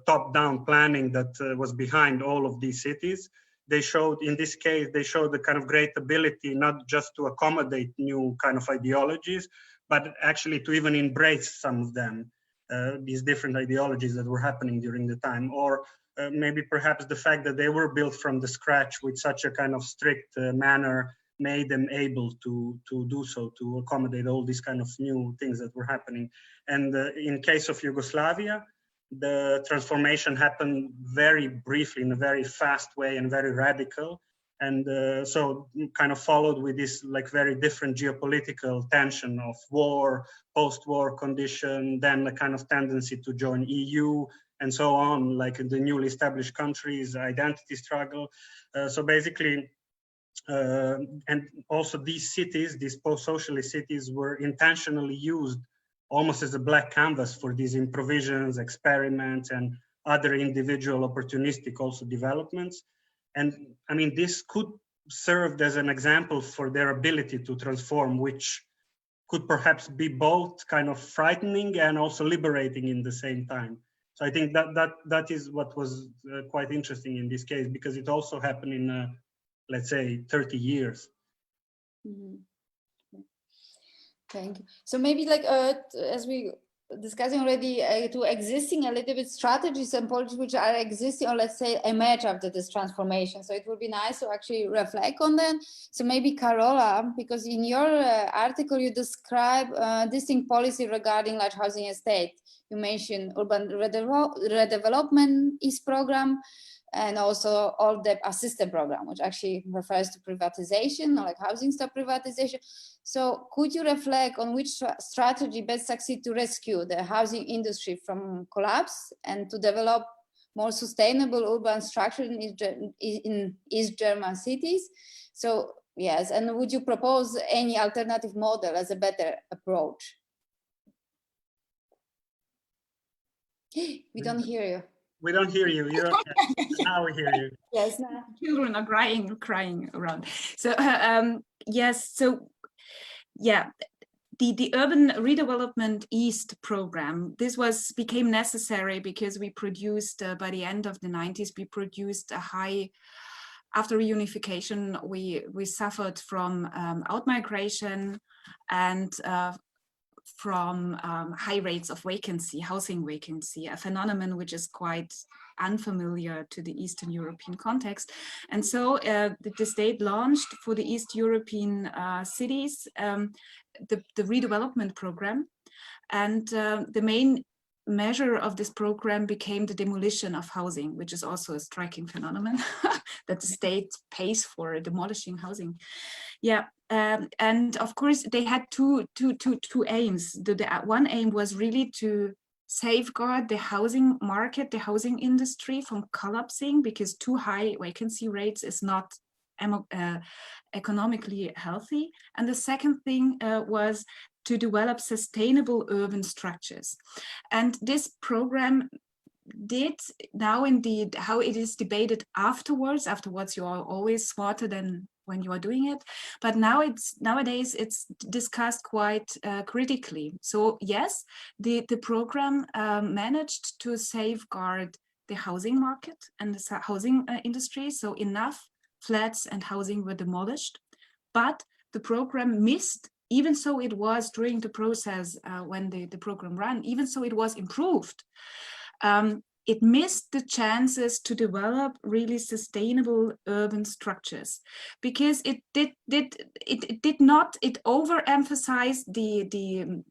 top-down planning that was behind all of these cities, they showed, in this case, they showed the kind of great ability not just to accommodate new kind of ideologies, but actually to even embrace some of them, these different ideologies that were happening during the time, or maybe perhaps the fact that they were built from the scratch with such a kind of strict manner made them able to do so, to accommodate all these kind of new things that were happening. And in case of Yugoslavia, the transformation happened very briefly, in a very fast way and very radical. And so kind of followed with this like very different geopolitical tension of war, post-war condition, then the kind of tendency to join EU, and so on, like in the newly established countries, identity struggle. So basically, and also these cities, these post-socialist cities, were intentionally used almost as a black canvas for these improvisations, experiments, and other individual opportunistic also developments. And I mean, this could serve as an example for their ability to transform, which could perhaps be both kind of frightening and also liberating in the same time. So I think that is what was quite interesting in this case, because it also happened in, let's say, 30 years. Mm-hmm. Thank you. So maybe like as we discussing already to existing a little bit strategies and policies which are existing, or let's say emerge after this transformation. So it would be nice to actually reflect on them. So maybe Carola, because in your article you describe distinct policy regarding large housing estate. You mentioned urban redevelopment East program, and also all the assisted program, which actually refers to privatization, or like housing stock privatization. So could you reflect on which strategy best succeed to rescue the housing industry from collapse and to develop more sustainable urban structure in East German cities? So yes, and would you propose any alternative model as a better approach? We don't hear you. We don't hear you. You're now we hear you. Yes. Now. Children are crying around. So yes. So yeah, the urban redevelopment East program. This became necessary because we produced by the end of the 90s. We produced a high. After reunification, we suffered from outmigration and from high rates of vacancy, housing vacancy, a phenomenon which is quite unfamiliar to the Eastern European context. And so the state launched for the East European cities the redevelopment program. And the main measure of this program became the demolition of housing, which is also a striking phenomenon that the state pays for demolishing housing. Yeah, and of course they had two aims. The one aim was really to safeguard the housing market, the housing industry from collapsing, because too high vacancy rates is not economically healthy. And the second thing was to develop sustainable urban structures. And this program did now indeed, how it is debated afterwards you are always smarter than when you are doing it, but nowadays it's discussed quite critically. So yes, the program managed to safeguard the housing market and the housing industry, so enough flats and housing were demolished, but the program missed, even so it was during the process when the program ran, even so it was improved, it missed the chances to develop really sustainable urban structures, because it overemphasized the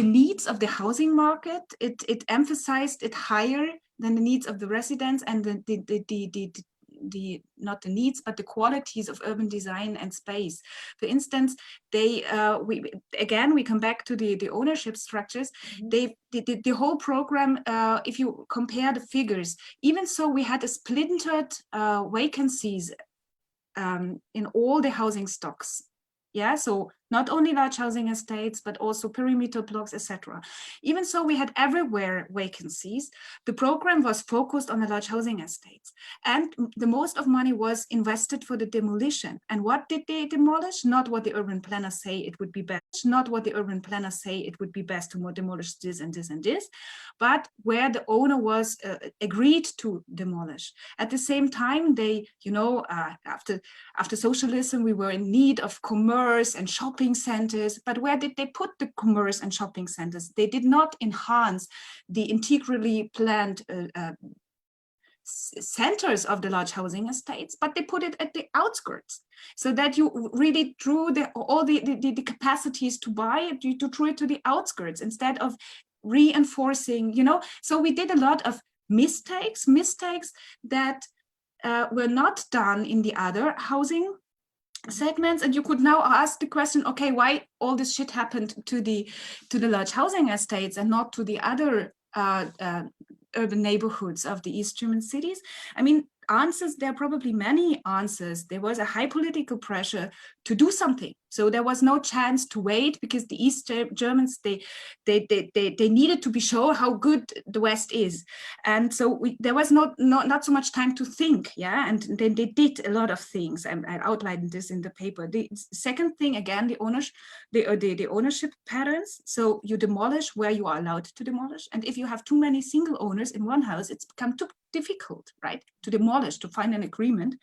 needs of the housing market. It emphasized it higher than the needs of the residents and not the needs, but the qualities of urban design and space. For instance, we come back to the ownership structures. The whole program, if you compare the figures, even so we had a splintered vacancies in all the housing stocks. Yeah, so not only large housing estates, but also perimeter blocks, etc. Even so, we had everywhere vacancies. The program was focused on the large housing estates, and the most of money was invested for the demolition. And what did they demolish? Not what the urban planners say it would be best, not what the urban planners say it would be best to demolish this and this and this, but where the owner was agreed to demolish. At the same time, they, after socialism, we were in need of commerce and shopping centers, but where did they put the commerce and shopping centers? They did not enhance the integrally planned centers of the large housing estates, but they put it at the outskirts, so that you really drew all the capacities to buy it, you drew it to the outskirts instead of reinforcing, So we did a lot of mistakes that were not done in the other housing segments. And you could now ask the question, okay, why all this shit happened to the large housing estates and not to the other urban neighborhoods of the East German cities? I mean, answers, there are probably many answers. There was a high political pressure to do something. So there was no chance to wait, because the East Germans, they needed to be shown how good the West is. And so there was not so much time to think, yeah? And then they did a lot of things. I outlined this in the paper. The second thing, again, the ownership patterns. So you demolish where you are allowed to demolish. And if you have too many single owners in one house, it's become too difficult, right, to demolish, to find an agreement.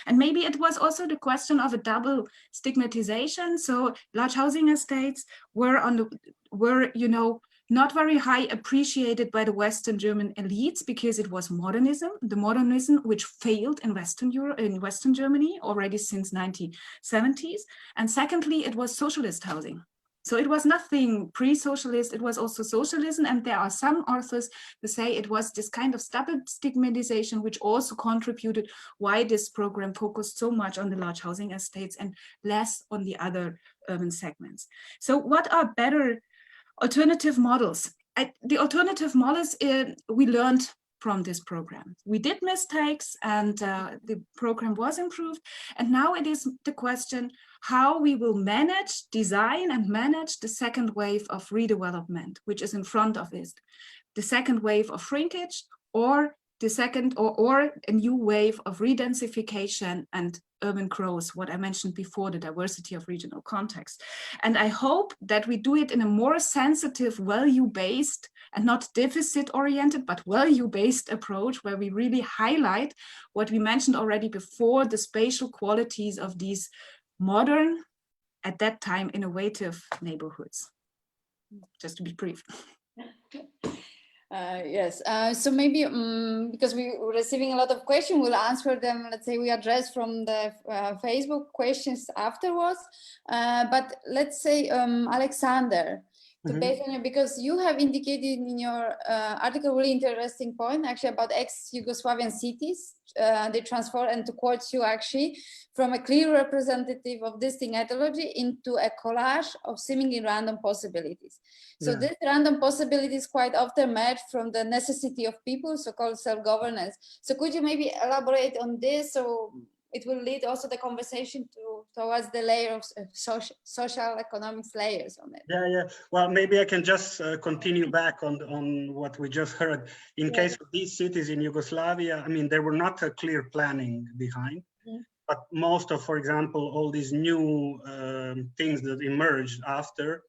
And maybe it was also the question of a double stigmatization. So large housing estates were not very high appreciated by the Western German elites, because it was modernism, which failed in Western Germany already since 1970s. And secondly, it was socialist housing. So it was nothing pre-socialist, it was also socialism. And there are some authors who say it was this kind of stubborn stigmatization which also contributed why this program focused so much on the large housing estates and less on the other urban segments. So what are better alternative models? The alternative models we learned from this program. We did mistakes, and the program was improved. And now it is the question how we will design and manage the second wave of redevelopment, which is in front of it. The second wave of shrinkage, or the second or a new wave of redensification and urban growth, what I mentioned before, the diversity of regional context. And I hope that we do it in a more sensitive, value-based and not deficit-oriented, but value-based approach, where we really highlight what we mentioned already before, the spatial qualities of these modern, at that time, innovative neighborhoods. Just to be brief. Yes, so maybe because we're receiving a lot of questions, we'll answer them, let's say we address from the Facebook questions afterwards. But let's say, Aleksandar, to base on it, because you have indicated in your article a really interesting point actually about ex-Yugoslavian cities. They transform, and to quote you actually, from a clear representative of distinct ethology into a collage of seemingly random possibilities. So this random possibilities quite often emerge from the necessity of people, so-called self-governance. So could you maybe elaborate on this? So it will lead also the conversation towards the layer of social economics layers on it. Yeah. Well, maybe I can just continue back on what we just heard. In case of these cities in Yugoslavia, I mean, there were not a clear planning behind, but most of, for example, all these new things that emerged after,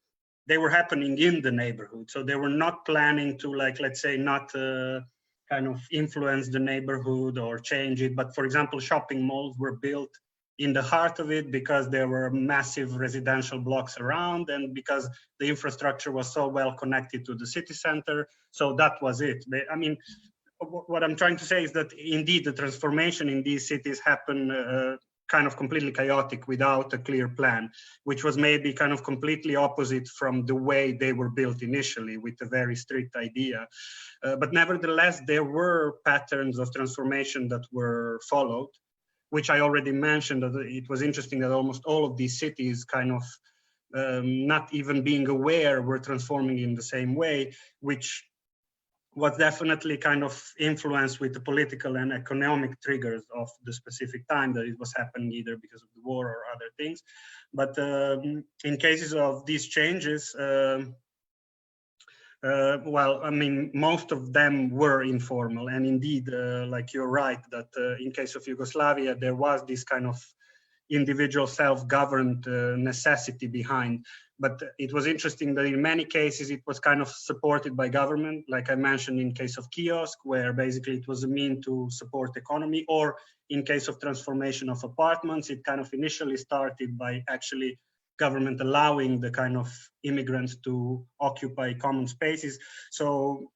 they were happening in the neighborhood. So they were not planning to, like, let's say, not kind of influence the neighborhood or change it. But for example, shopping malls were built in the heart of it because there were massive residential blocks around and because the infrastructure was so well connected to the city center. So that was it. I mean, what I'm trying to say is that indeed the transformation in these cities happened kind of completely chaotic without a clear plan, which was maybe kind of completely opposite from the way they were built initially with a very strict idea. But nevertheless, there were patterns of transformation that were followed, which I already mentioned. That it was interesting that almost all of these cities kind of not even being aware were transforming in the same way, which was definitely kind of influenced with the political and economic triggers of the specific time that it was happening, either because of the war or other things. But in cases of these changes, well, I mean, most of them were informal. And indeed, like you're right, that in case of Yugoslavia, there was this kind of individual self-governed necessity behind. But it was interesting that in many cases, it was kind of supported by government, like I mentioned in case of kiosk, where basically it was a mean to support economy, or in case of transformation of apartments, it kind of initially started by actually government allowing the kind of immigrants to occupy common spaces. So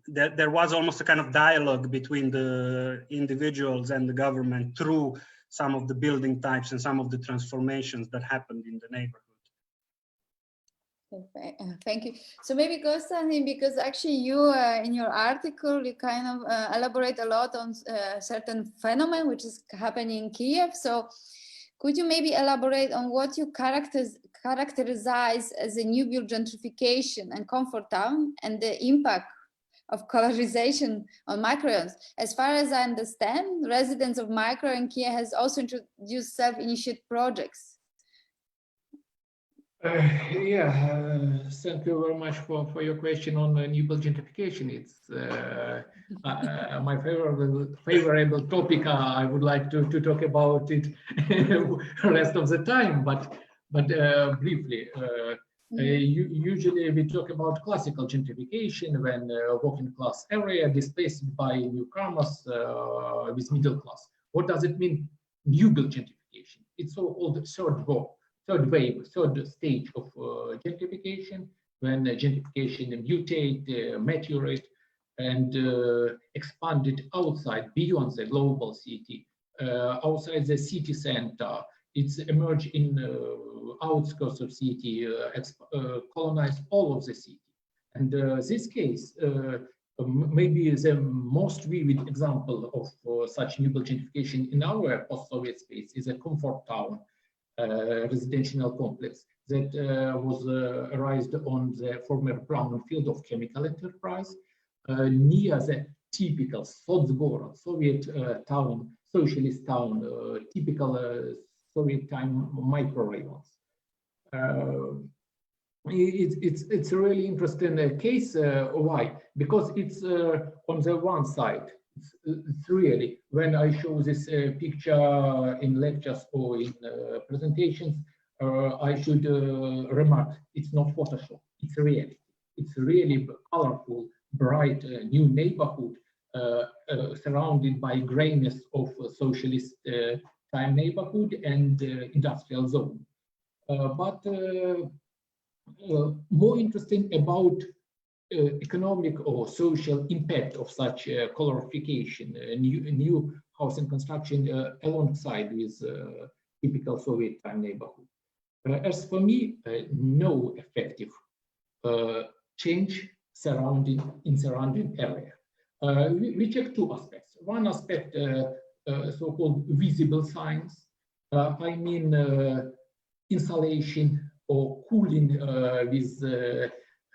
there was almost a kind of dialogue between the individuals and the government through some of the building types and some of the transformations that happened in the neighborhood. Thank you. So maybe Kostyantyn, because actually you in your article, you kind of elaborate a lot on certain phenomenon which is happening in Kyiv. So could you maybe elaborate on what you characterize as a new build gentrification and comfort town and the impact of colorization on Mikrorayons? As far as I understand, residents of Mikrorayons Kyiv has also introduced self-initiated projects. Thank you very much for your question on new build gentrification. It's my favorable topic. I would like to talk about it the rest of the time, but briefly. Usually we talk about classical gentrification when working class area displaced by newcomers with middle class. What does it mean, new build gentrification? It's so-called third wave, third stage of gentrification, when gentrification mutate, maturate, and expanded outside, beyond the global city, outside the city center. It's emerged in outskirts of city, colonized all of the city. And this case, maybe the most vivid example of such new build gentrification in our post-Soviet space is a comfort town residential complex that was raised on the former brownfield of chemical enterprise near the typical Soviet town, socialist town, typical Soviet time Mikrorayons. It's a really interesting case. Why? Because it's on the one side, it's really, when I show this picture in lectures or in presentations, I should remark it's not Photoshop, it's reality. It's really colorful, bright, new neighborhood surrounded by grayness of socialist time neighborhood and industrial zone. But more interesting about economic or social impact of such colorification, new housing construction alongside with typical Soviet time neighborhood. As for me, no effective change in surrounding area. We check two aspects. One aspect, so-called visible signs. I mean insulation or cooling with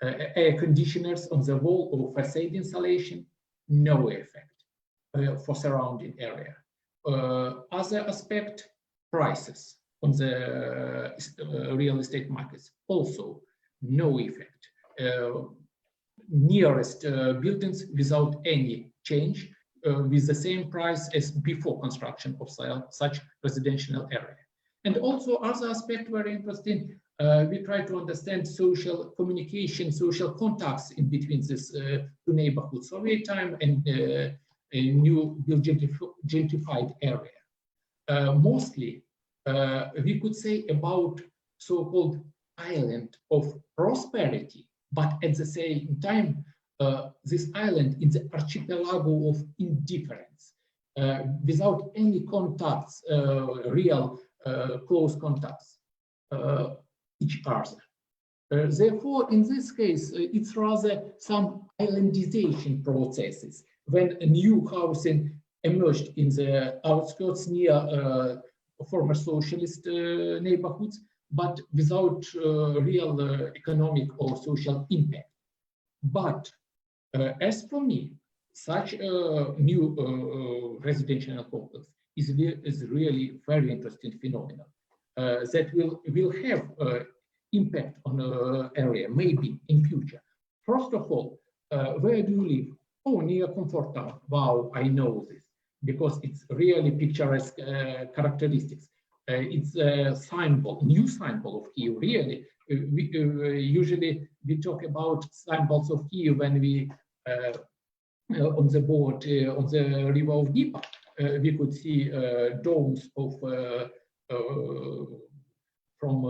air conditioners on the wall or facade insulation, no effect for surrounding area. Other aspect, prices on the real estate markets, also no effect. Nearest buildings without any change with the same price as before construction of such residential area. And also other aspect very interesting, we try to understand social communication, social contacts in between these two neighborhoods, Soviet time and a new gentrified area. Mostly, we could say about so-called island of prosperity, but at the same time, this island in the archipelago of indifference, without any contacts, real close contacts, each other. Therefore, in this case, it's rather some islandization processes when a new housing emerged in the outskirts near former socialist neighborhoods, but without real economic or social impact. But as for me, such a new residential complex is really very interesting phenomenon that will have impact on the area, maybe in future. First of all, where do you live? Oh, near Comfort Town. Wow, I know this, because it's really picturesque characteristics. It's a symbol, new symbol of Kyiv, really. Usually we talk about symbols of Kyiv when we on the board on the river of Dnieper. We could see domes of from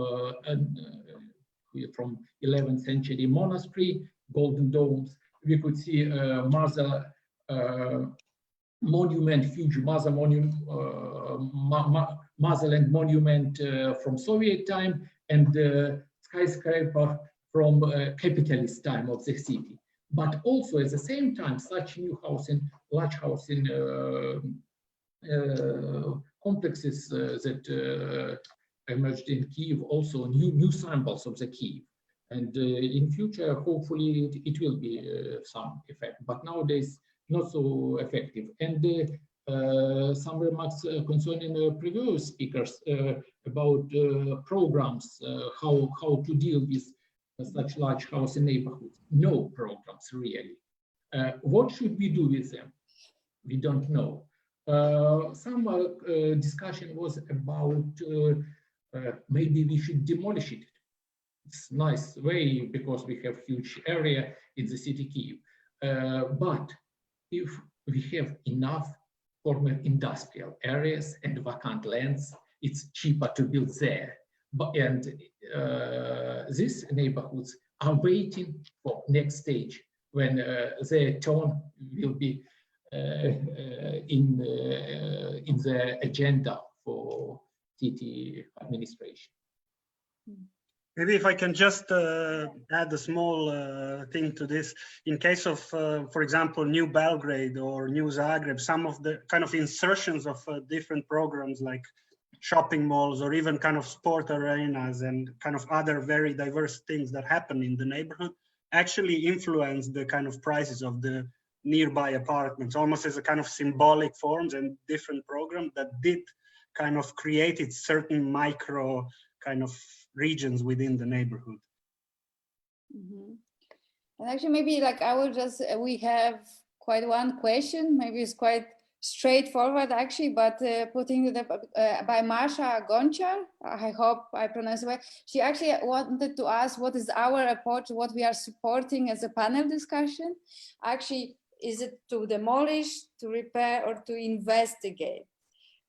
11th century monastery, golden domes. We could see Mother monument, huge Mother monument, Motherland monument from Soviet time, and skyscraper from capitalist time of the city. But also at the same time, such new housing, large housing complexes that emerged in Kyiv, also new symbols of the Kyiv. And in future, hopefully it will be some effect, but nowadays not so effective. And some remarks concerning previous speakers about programs, how to deal with such large housing neighborhoods. No programs really. What should we do with them? We don't know. Some discussion was about maybe we should demolish it. It's a nice way because we have huge area in the city Kyiv. But if we have enough former industrial areas and vacant lands, it's cheaper to build there. And these neighborhoods are waiting for next stage when their turn will be in the agenda for city administration. Maybe if I can just add a small thing to this. In case of, for example, New Belgrade or New Zagreb, some of the kind of insertions of different programs like shopping malls or even kind of sport arenas and kind of other very diverse things that happen in the neighborhood actually influence the kind of prices of the nearby apartments, almost as a kind of symbolic forms and different program that did kind of created certain micro kind of regions within the neighborhood. Mm-hmm. And actually, maybe like I will just, we have quite one question, maybe it's quite straightforward actually, but putting it by Marsha Gonchar, I hope I pronounce it well. She actually wanted to ask what is our approach, what we are supporting as a panel discussion. Actually, is it to demolish, to repair, or to investigate?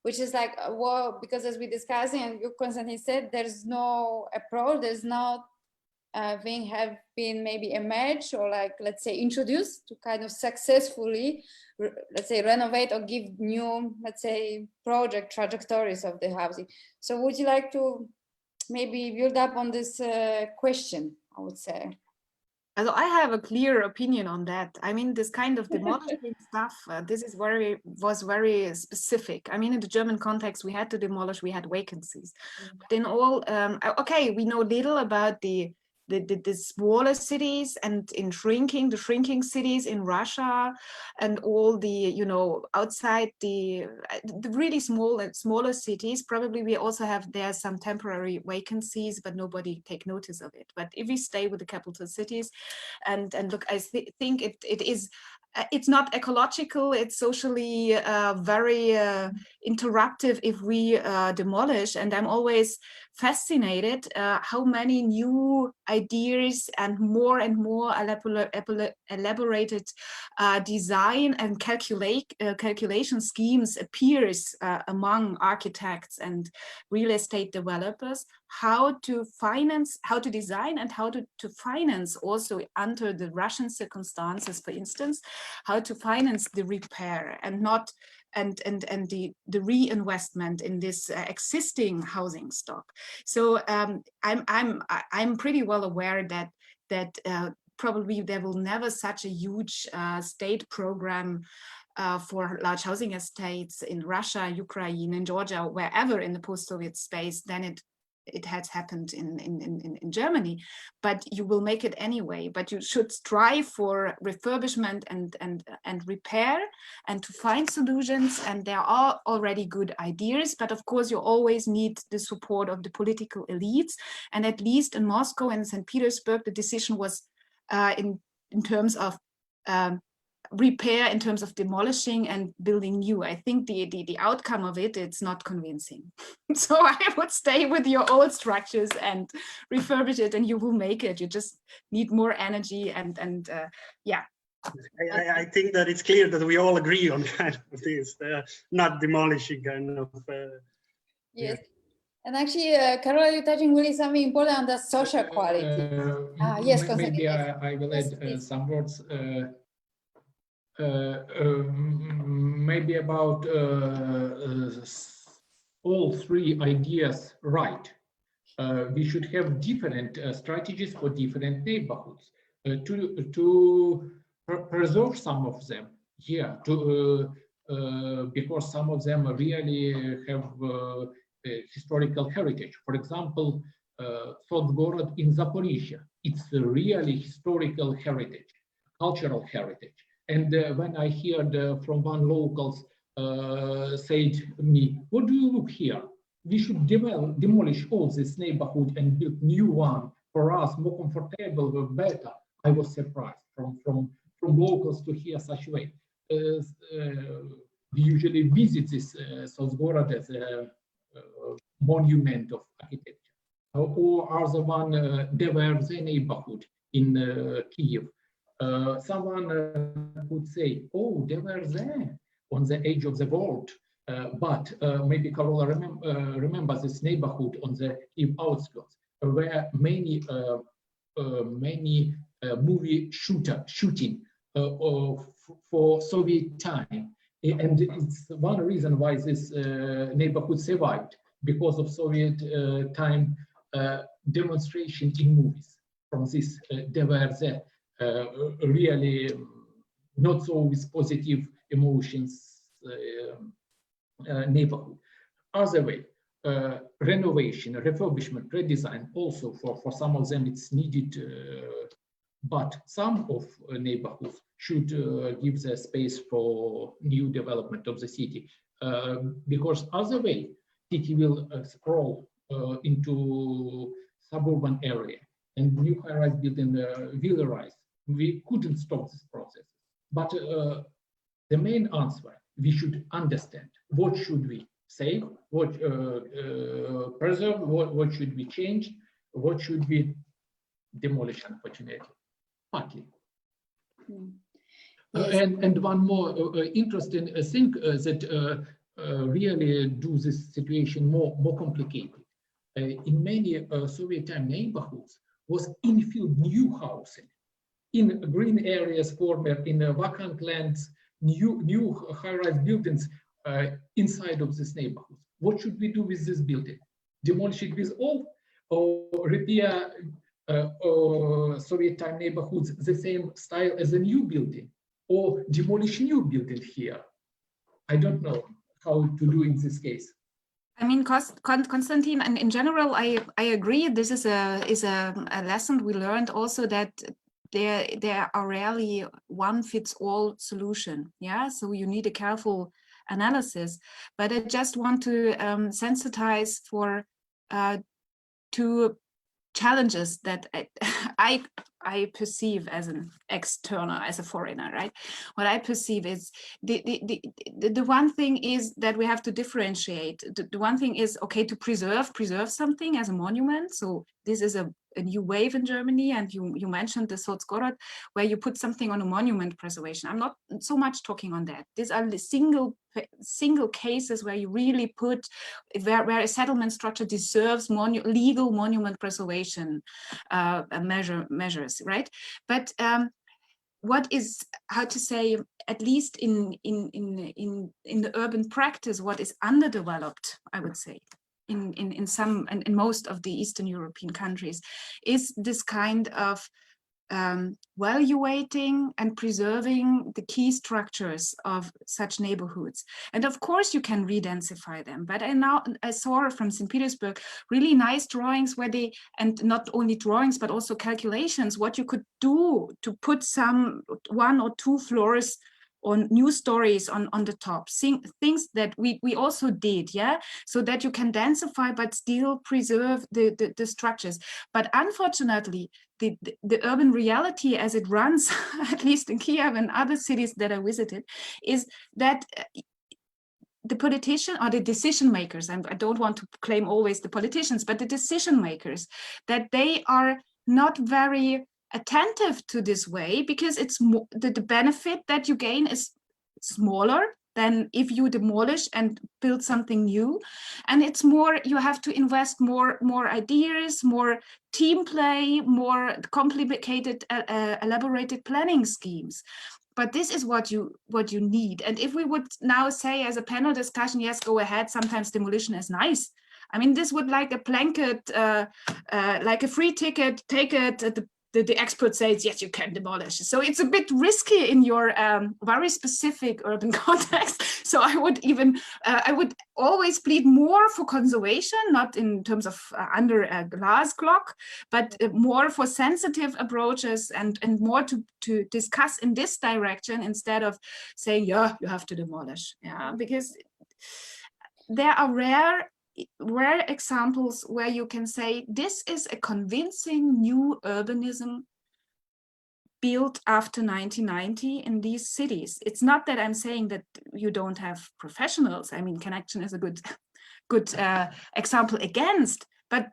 Which is like, well, because as we discussed and you constantly said, there's no approach, there's no thing have been maybe emerged or like, let's say, introduced to kind of successfully, let's say, renovate or give new, let's say, project trajectories of the housing. So would you like to maybe build up on this question, I would say? Also, I have a clear opinion on that. I mean, this kind of demolishing stuff, this is was very specific. I mean, in the German context, we had to demolish, we had vacancies. But in all, okay, we know little about the smaller cities and in the shrinking cities in Russia and all the, you know, outside the really smaller cities. Probably we also have there some temporary vacancies, but nobody take notice of it. But if we stay with the capital cities and look, I think it is, it's not ecological, it's socially very interruptive if we demolish. And I'm always fascinated how many new ideas and more elaborated design and calculation schemes appears among architects and real estate developers, how to finance, how to design and how to finance also under the Russian circumstances, for instance, how to finance the repair and not and the reinvestment in this existing housing stock. So I'm pretty well aware that probably there will never such a huge state program for large housing estates in Russia, Ukraine, in Georgia, wherever in the post-Soviet space than it has happened in Germany, but you will make it anyway. But you should strive for refurbishment and repair and to find solutions. And there are already good ideas, but of course you always need the support of the political elites. And at least in Moscow and St. Petersburg, the decision was in terms of repair, in terms of demolishing and building new. I think the outcome of it's not convincing. So I would stay with your old structures and refurbish it, and you will make it. You just need more energy and yeah. I think that it's clear that we all agree on kind of this, not demolishing kind of. Yes. And actually, Carola, you're touching really something important on the social quality. Yes, maybe I will add some words. Maybe about all three ideas right. We should have different strategies for different neighborhoods to preserve some of them. Yeah, because some of them really have historical heritage. For example, Sotgorod in Zaporizhia, it's a really historical heritage, cultural heritage. And when I heard from one locals said me, what do you look here? We should demolish all this neighborhood and build new one for us, more comfortable, better. I was surprised from locals to hear such a way. We usually visit this Sotgorod as a monument of architecture. Or other one, Deverze neighborhood in Kyiv. Someone could say, oh, they were there on the edge of the world. But maybe Carola remembers this neighborhood on the Kyiv outskirts, where many movie shooting for Soviet time. And it's one reason why this neighborhood survived, because of Soviet time demonstration in movies from this Deverze. Really not so with positive emotions neighborhood. Other way, renovation, refurbishment, redesign, also for some of them it's needed, but some of neighborhoods should give the space for new development of the city, because other way, city will sprawl into suburban area and new high-rise building will arise. We couldn't stop this process. But the main answer, we should understand what should we save, what preserve, what should be changed, what should be demolished, unfortunately, partly. Yes. And one more interesting thing that really do this situation more complicated. In many Soviet time neighborhoods was infilled new housing. In green areas former, in vacant lands, new high-rise buildings inside of this neighborhood. What should we do with this building? Demolish it with all, or repair Soviet time neighborhoods the same style as a new building, or demolish new building here? I don't know how to do in this case. I mean, Konstantin, and in general, I agree. This is a lesson we learned also, that there are rarely one fits all solution. Yeah, so you need a careful analysis. But I just want to sensitize for two challenges that I perceive as an external, as a foreigner, right? What I perceive is the one thing is that we have to differentiate. The one thing is, okay, to preserve something as a monument. So this is a new wave in Germany, and you mentioned the Sotsgorod, where you put something on a monument preservation. I'm not so much talking on that. These are the single cases where you really put, where a settlement structure deserves legal monument preservation measures, right? But what is, how to say, at least in the urban practice, what is underdeveloped, I would say, in most of the Eastern European countries, is this kind of evaluating and preserving the key structures of such neighborhoods. And of course you can re-densify them, but I saw from St. Petersburg really nice drawings where they, and not only drawings but also calculations, what you could do to put some 1 or 2 floors on new stories on the top, things that we also did, yeah, so that you can densify but still preserve the structures. But unfortunately, the urban reality as it runs, at least in Kyiv and other cities that I visited, is that the politician or the decision makers, and I don't want to claim always the politicians, but the decision makers, that they are not very attentive to this way, because it's the benefit that you gain is smaller than if you demolish and build something new, and it's more, you have to invest more ideas, more team play, more complicated elaborated planning schemes. But this is what you need. And if we would now say as a panel discussion, yes, go ahead, sometimes demolition is nice. I mean, this would like a blanket, like a free ticket, take it, the expert says, yes, you can demolish. So it's a bit risky in your very specific urban context. So I would always plead more for conservation, not in terms of under a glass clock, but more for sensitive approaches and more to discuss in this direction instead of saying, yeah, you have to demolish. Yeah, because there are rare examples where you can say this is a convincing new urbanism built after 1990 in these cities. It's not that I'm saying that you don't have professionals. I mean, CANaction is a good example against, but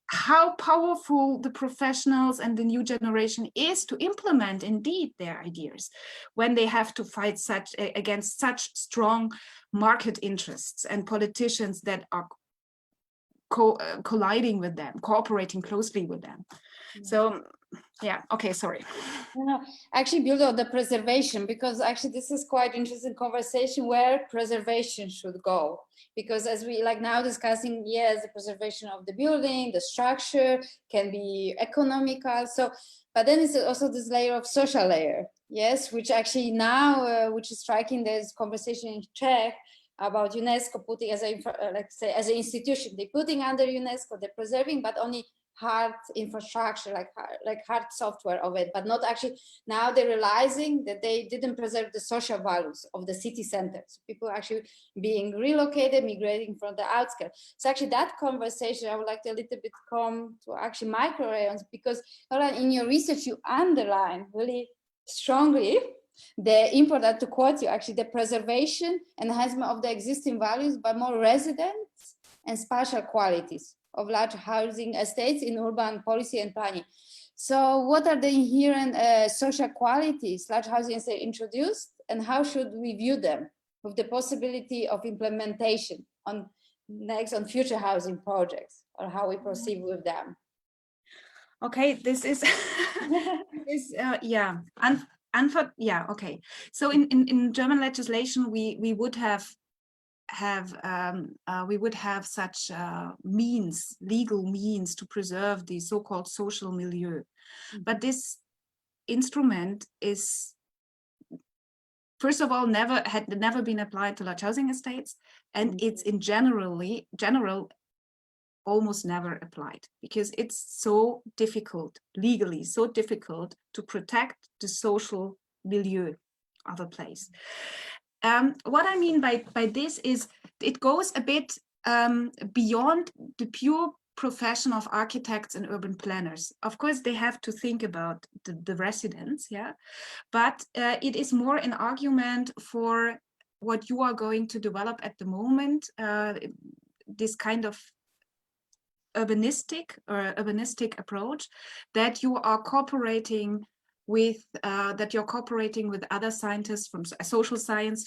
how powerful the professionals and the new generation is to implement indeed their ideas when they have to fight against such strong market interests and politicians that are colliding with them, cooperating closely with them. So yeah, okay, sorry. No, actually build on the preservation, because actually this is quite interesting conversation where preservation should go, because as we like now discussing, yes, the preservation of the building, the structure can be economical, so but then it's also this layer of social layer, yes, which actually now which is striking this conversation in Czech about UNESCO putting as a like say as an institution, they're putting under UNESCO, they're preserving, but only hard infrastructure, like hard software of it, but not actually, now they're realizing that they didn't preserve the social values of the city centers. People actually being relocated, migrating from the outskirts. So actually that conversation, I would like to a little bit come to actually Mikrorayons, because in your research, you underline really strongly the important, to quote you, actually the preservation, enhancement of the existing values by more residents and spatial qualities of large housing estates in urban policy and planning. So what are the inherent social qualities large housing estates introduced, and how should we view them with the possibility of implementation on future housing projects, or how we proceed with them? Okay, this is, yeah. Yeah, okay. So in German legislation, we would have have such legal means to preserve the so-called social milieu. But this instrument is, first of all, had never been applied to large housing estates, and it's in general almost never applied, because it's so difficult, legally so difficult, to protect the social milieu of a place. What I mean by this is it goes a bit beyond the pure profession of architects and urban planners. Of course, they have to think about the residents, yeah, but it is more an argument for what you are going to develop at the moment, this kind of urbanistic approach, that you are cooperating with other scientists from social science,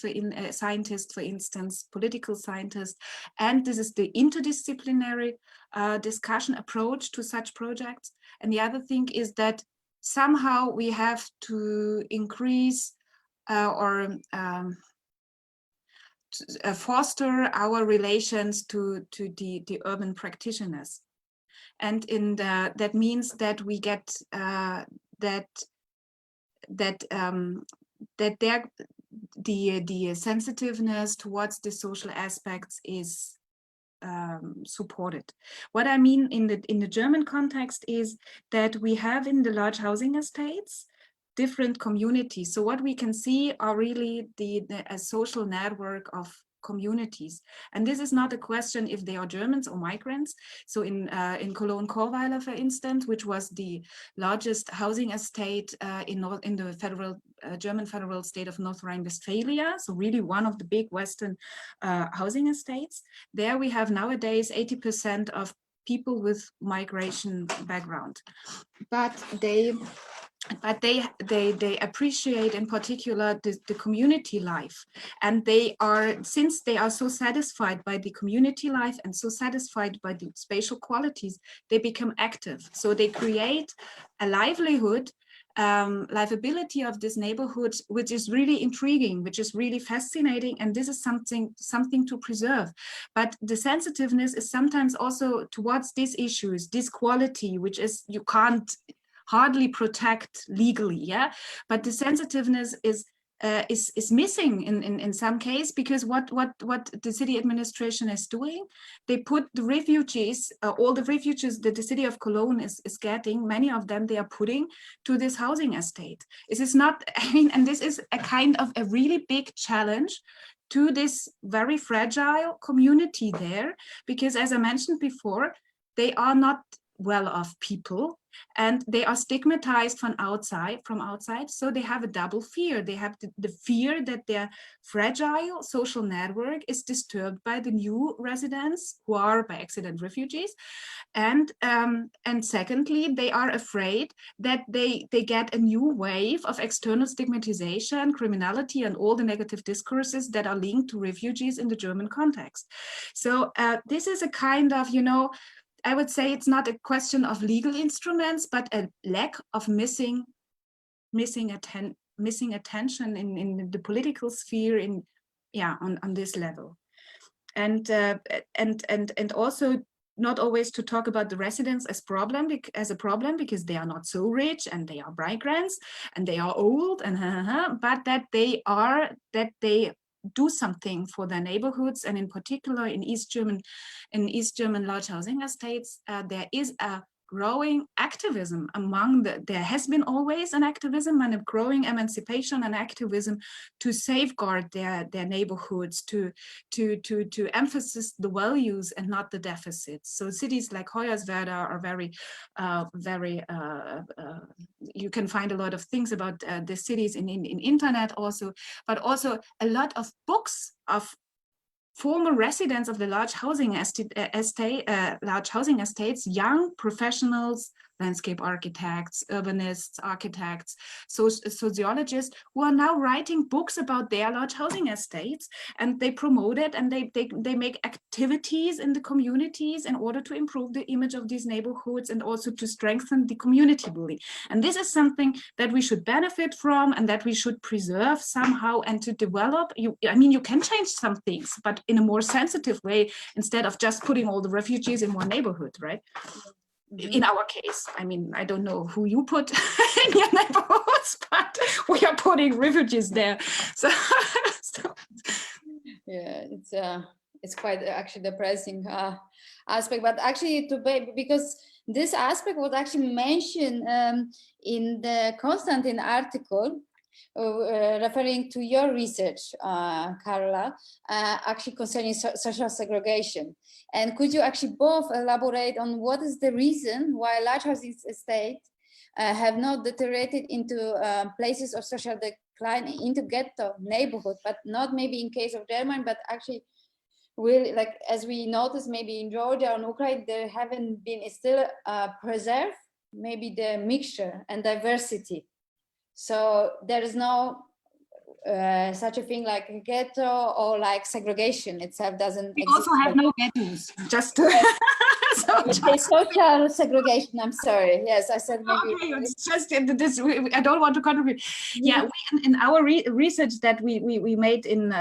scientists, for instance, political scientists, and this is the interdisciplinary discussion approach to such projects. And the other thing is that somehow we have to increase foster our relations to the urban practitioners, and that means that we get the sensitiveness towards the social aspects is supported. What I mean in the German context is that we have in the large housing estates different communities. So what we can see are really a social network of communities. And this is not a question if they are Germans or migrants. So in Cologne-Chorweiler, for instance, which was the largest housing estate in the German federal state of North Rhine-Westphalia, so really one of the big Western housing estates, there we have nowadays 80% of people with migration background. But they appreciate in particular the community life, and since they are so satisfied by the community life and so satisfied by the spatial qualities, they become active. So they create a livability of this neighborhood, which is really intriguing, which is really fascinating, and this is something to preserve. But the sensitiveness is sometimes also towards these issues, this quality, which is you can't hardly protect legally, yeah. But the sensitiveness is missing in some case, because what the city administration is doing, they put the refugees, all the refugees that the city of Cologne is getting, many of them they are putting to this housing estate. This is not, I mean, and this is a kind of a really big challenge to this very fragile community there, because as I mentioned before, they are not well-off people, and they are stigmatized from outside. So they have a double fear. They have the fear that their fragile social network is disturbed by the new residents who are by accident refugees, and secondly, they are afraid that they get a new wave of external stigmatization, criminality, and all the negative discourses that are linked to refugees in the German context. So this is a kind of, I would say it's not a question of legal instruments, but a lack of missing attention in the political sphere, on this level, and also not always to talk about the residents as a problem because they are not so rich and they are migrants and they are old but that they do something for their neighborhoods, and in particular in East German large housing estates, there is a growing activism there has been always an activism and a growing emancipation and activism to safeguard their neighborhoods, to emphasize the values and not the deficits. So cities like Hoyerswerda are very you can find a lot of things about the cities in internet also, but also a lot of books of former residents of the large housing estates, young professionals, landscape architects, urbanists, architects, sociologists, who are now writing books about their large housing estates, and they promote it, and they make activities in the communities in order to improve the image of these neighborhoods and also to strengthen the community building. And this is something that we should benefit from and that we should preserve somehow and to develop. I mean, you can change some things, but in a more sensitive way, instead of just putting all the refugees in one neighborhood, right? In our case, I mean, I don't know who you put in your neighborhoods, but we are putting refugees there. So yeah, it's quite actually depressing aspect, but actually because this aspect was actually mentioned in the Kostyantyn article, referring to your research, Carola, actually concerning social segregation. And could you actually both elaborate on what is the reason why large housing estates have not deteriorated into places of social decline, into ghetto neighborhood, but not maybe in case of Germany, but actually really, like, as we noticed, maybe in Georgia or Ukraine, there haven't been still preserved maybe the mixture and diversity. So there is no such a thing like a ghetto or like segregation itself doesn't we exist. also have no ghettos, just to social segregation. I'm sorry. Yes, I said maybe. Okay, it's just this. I don't want to contribute. Yeah, we, in our research that we made in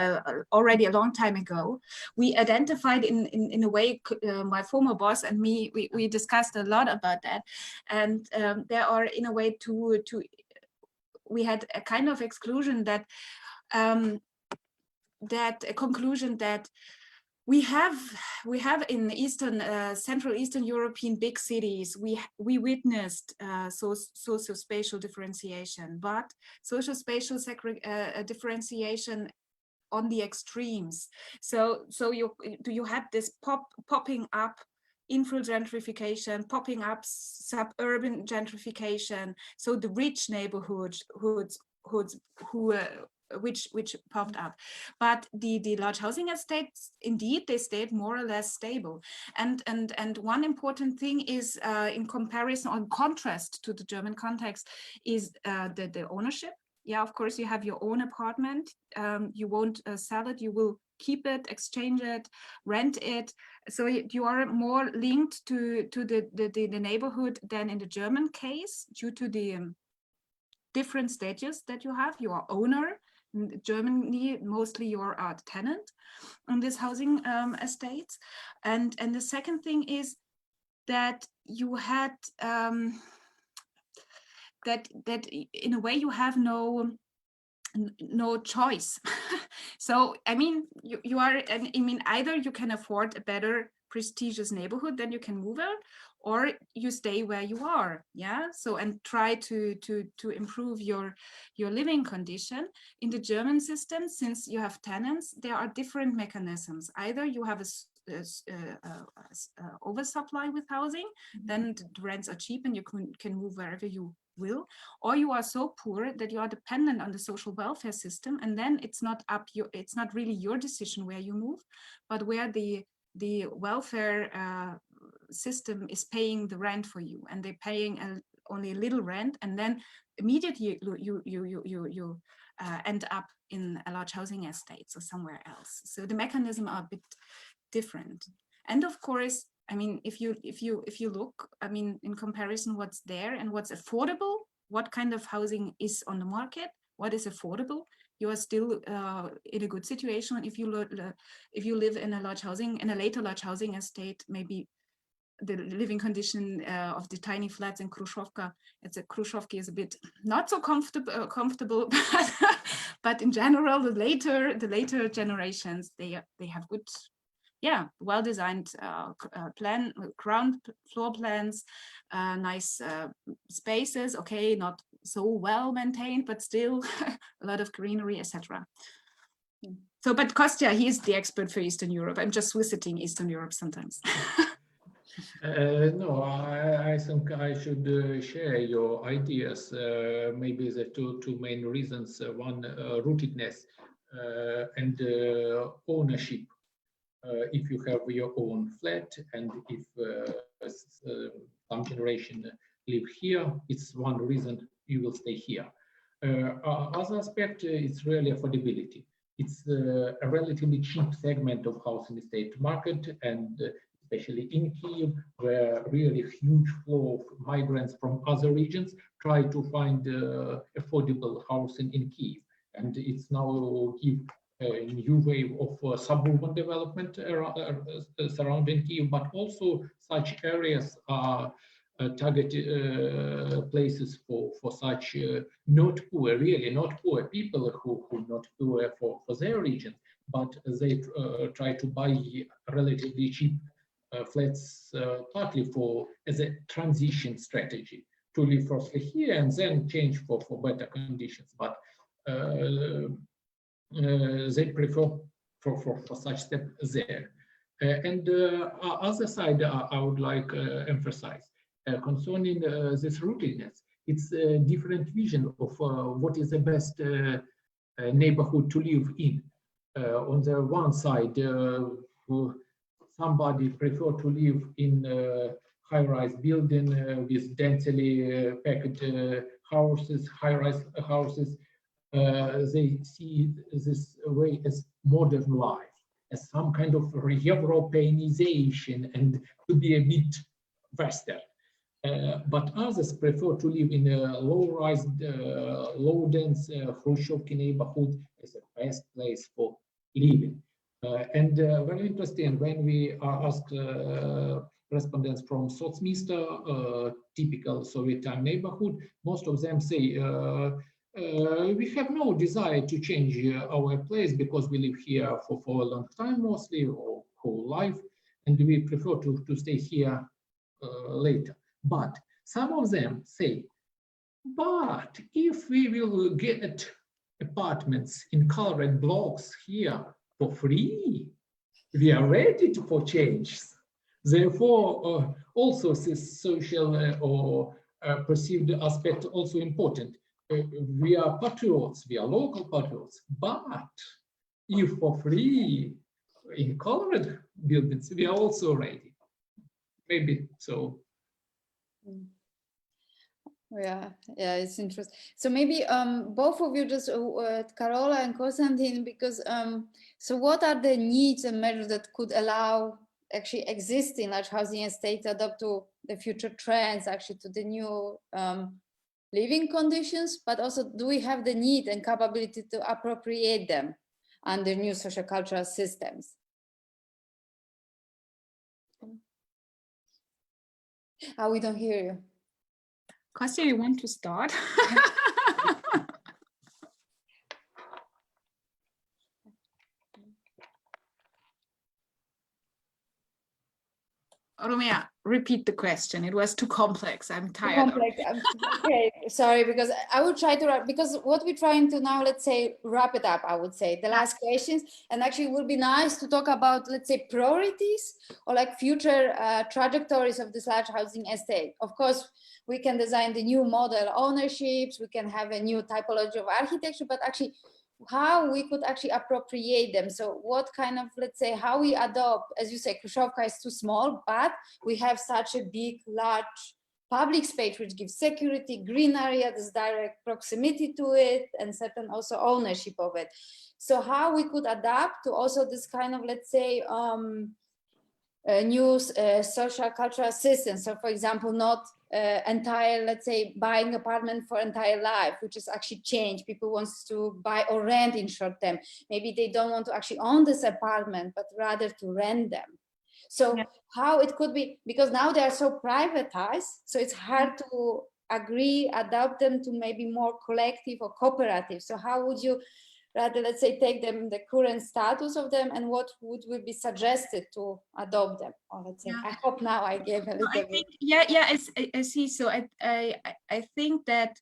already a long time ago, we identified in a way. My former boss and me, we discussed a lot about that, and there are in a way we had a kind of exclusion that a conclusion that we have in Eastern, Central Eastern European big cities, we witnessed socio-spatial differentiation, but socio-spatial differentiation on the extremes. So you had this popping up infill gentrification, popping up suburban gentrification. So the rich neighborhoods which popped up, but the large housing estates, indeed, they stayed more or less stable. And one important thing is in comparison, on contrast to the German context, is the ownership. Yeah, of course, you have your own apartment. You won't sell it. You will keep it, exchange it, rent it. So you are more linked to the neighborhood than in the German case, due to the different stages that you have. You are owner. In Germany, mostly you're a tenant on this housing estates. And the second thing is that you had that in a way you have no choice. So I mean, you are, I mean, either you can afford a better prestigious neighborhood, then you can move out, or you stay where you are. Yeah, so and try to improve your living condition. In the German system, since you have tenants, there are different mechanisms. Either you have a oversupply with housing, then the rents are cheap and you can move wherever you will, or you are so poor that you are dependent on the social welfare system, and then it's not really your decision where you move, but where the welfare system is paying the rent for you, and they're paying only a little rent, and then immediately you end up in a large housing estate or somewhere else. So the mechanisms are a bit different. And of course, I mean, if you look, I mean, in comparison, what's there and what's affordable, what kind of housing is on the market, what is affordable, you are still in a good situation. If you live in a later large housing estate, maybe the living condition of the tiny flats in Khrushchevka, Khrushchevka is a bit not so comfortable, but in general, the later generations, they have good, yeah, well-designed ground floor plans, nice spaces, okay, not so well maintained, but still a lot of greenery, etc. So, but Kostya, he is the expert for Eastern Europe. I'm just visiting Eastern Europe sometimes. No, I think I should share your ideas. Maybe the two main reasons. One, rootedness and ownership. If you have your own flat, and if some generation live here. It's one reason you will stay here. Other aspect is really affordability. It's a relatively cheap segment of housing estate market, and especially in Kyiv, where really huge flow of migrants from other regions try to find affordable housing in Kyiv. And it's now give a new wave of suburban development surrounding Kyiv, but also such areas are target places for such not poor, really not poor people who not poor for their region, but they try to buy relatively cheap flats partly as a transition strategy to live firstly here and then change for better conditions. But they prefer for such step there. And other side, I would like emphasize concerning this rootedness. It's a different vision of what is the best neighborhood to live in. On the one side, somebody prefer to live in a high-rise building with densely packed houses, high-rise houses. They see this way as modern life, as some kind of Europeanization and to be a bit Western. But others prefer to live in a low-rise, low-dense Khrushchevki neighborhood as the best place for living. And very interesting, when we ask respondents from Sotsmisto, typical Soviet time neighborhood, most of them say, we have no desire to change our place because we live here for a long time mostly, or whole life, and we prefer to stay here later. But some of them say, but if we will get apartments in colored blocks here for free, we are ready for change. Therefore, also this social or perceived aspect also important. We are patriots, we are local patriots, but if for free in colored buildings, we are also ready. Maybe so. Yeah, it's interesting. So maybe both of you, just Carola and Kostyantyn, because so what are the needs and measures that could allow actually existing large housing estates to adapt to the future trends, actually to the new living conditions, but also do we have the need and capability to appropriate them under new social cultural systems? We don't hear you. Kostya, you want to start? Romea, repeat the question. It was too complex. I'm tired. Okay, sorry, because I will try to, because what we're trying to now, let's say, wrap it up, I would say, the last questions, and actually it would be nice to talk about, let's say, priorities or like future trajectories of this large housing estate. Of course, we can design the new model ownerships, we can have a new typology of architecture, but actually how we could actually appropriate them. So what kind of, let's say, how we adopt, as you say, Khrushchevka is too small, but we have such a big, large public space, which gives security, green area, this direct proximity to it, and certain also ownership of it. So how we could adapt to also this kind of, let's say, new social cultural systems. So for example, not entire, let's say, buying apartment for entire life, which is actually change. People want to buy or rent in short term. Maybe they don't want to actually own this apartment, but rather to rent them. So how it could be, because now they are so privatized, so it's hard to agree, adapt them to maybe more collective or cooperative. So how would you rather, let's say, take them, the current status of them, and what would be suggested to adopt them? Or let's say, I hope now I gave a little bit. I see. So I think that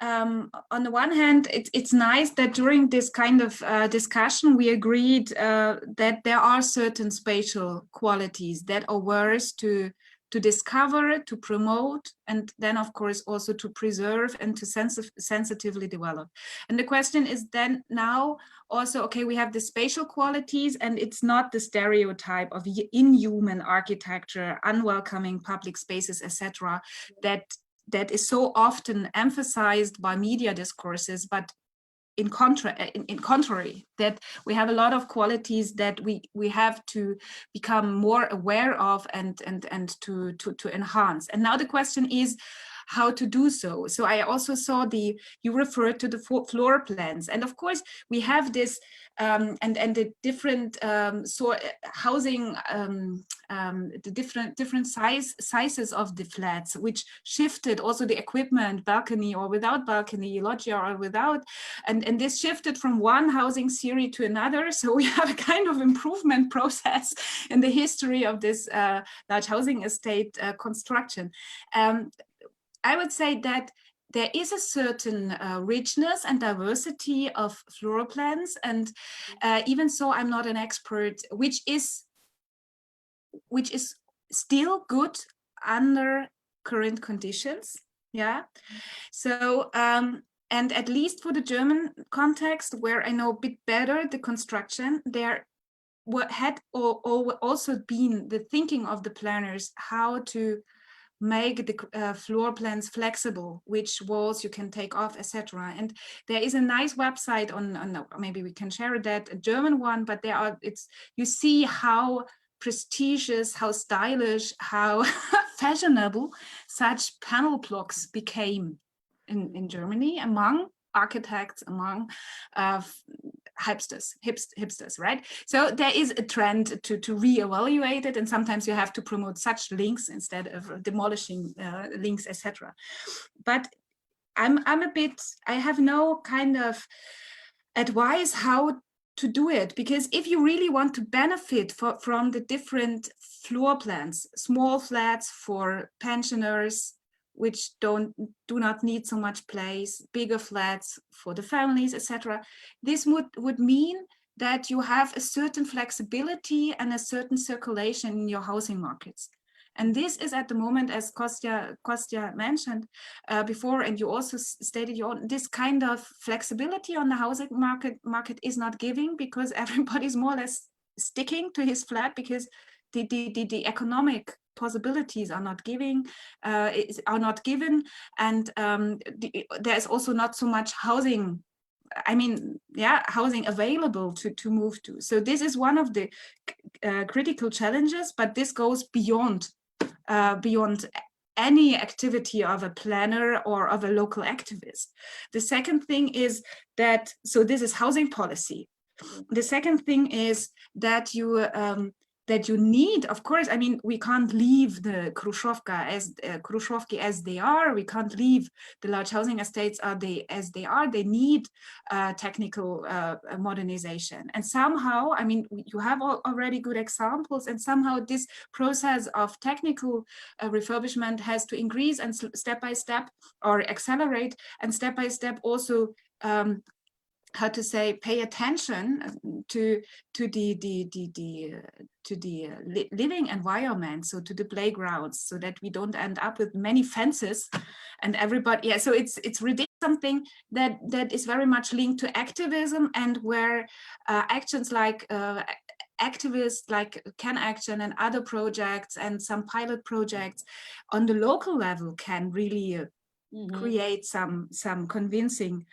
on the one hand, it's nice that during this kind of discussion, we agreed that there are certain spatial qualities that are worth to discover, to promote, and then of course also to preserve and to sensitively develop. And the question is then now also, okay, we have the spatial qualities, and it's not the stereotype of inhuman architecture, unwelcoming public spaces, etc., that that is so often emphasized by media discourses, but in contrary, that we have a lot of qualities that we have to become more aware of and to enhance. And now the question is how to do so. So I also saw you referred to the floor plans, and of course we have this and the different housing, the different sizes of the flats, which shifted also the equipment, balcony or without balcony, loggia or without, and this shifted from one housing series to another. So we have a kind of improvement process in the history of this large housing estate construction. I would say that there is a certain richness and diversity of floor plans, and even so, I'm not an expert, which is still good under current conditions. Yeah. So and at least for the German context, where I know a bit better the construction, there had also been the thinking of the planners how to make the floor plans flexible, which walls you can take off, etc. And there is a nice website on maybe we can share that, a German one, but you see how prestigious, how stylish, how fashionable such panel blocks became in Germany among architects, among hipsters, right? So there is a trend to reevaluate it, and sometimes you have to promote such links instead of demolishing links, etc. But I have no kind of advice how to do it, because if you really want to benefit from the different floor plans, small flats for pensioners, which do not need so much place, bigger flats for the families, etc. This would mean that you have a certain flexibility and a certain circulation in your housing markets. And this is at the moment, as Kostya mentioned before, and you also stated this kind of flexibility on the housing market is not giving, because everybody's more or less sticking to his flat, because the economic possibilities are not given, and there's also not so much housing. I mean, yeah, housing available to move to. So this is one of the critical challenges, but this goes beyond any activity of a planner or of a local activist. The second thing is that, so this is housing policy. The second thing is that you need, of course, I mean, we can't leave the Khrushchevki as they are. We can't leave the large housing estates as they are. They need technical modernization. And somehow, I mean, you have already good examples, and somehow this process of technical refurbishment has to increase and step by step, or accelerate, and step by step also how to say, pay attention to the living environment, so to the playgrounds, so that we don't end up with many fences and everybody. Yeah, so it's really something that is very much linked to activism, and where actions like activists like CANaction and other projects and some pilot projects on the local level can really create some convincing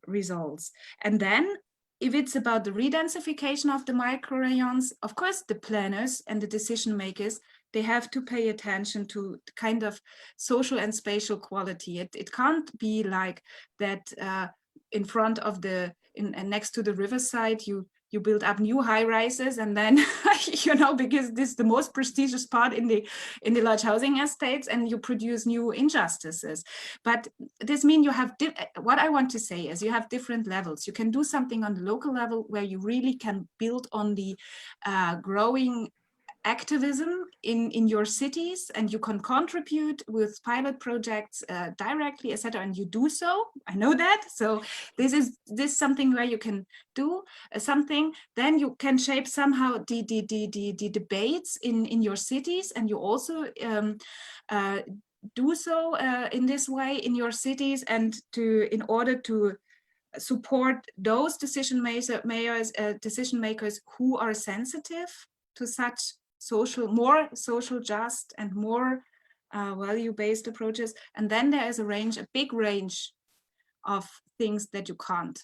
results. And then if it's about the redensification of the microrayons, of course the planners and the decision makers, they have to pay attention to kind of social and spatial quality. It can't be like that in front of next to the riverside you build up new high rises, and then because this is the most prestigious part in the large housing estates, and you produce new injustices. But this means you have what I want to say is you have different levels. You can do something on the local level where you really can build on the growing activism in your cities, and you can contribute with pilot projects directly, etc. And you do so. I know that. So this is something where you can do something. Then you can shape somehow the debates in your cities, and you also do so in this way in your cities, and in order to support those decision makers who are sensitive to such more social just and more value-based approaches. And then there is a big range of things that you can't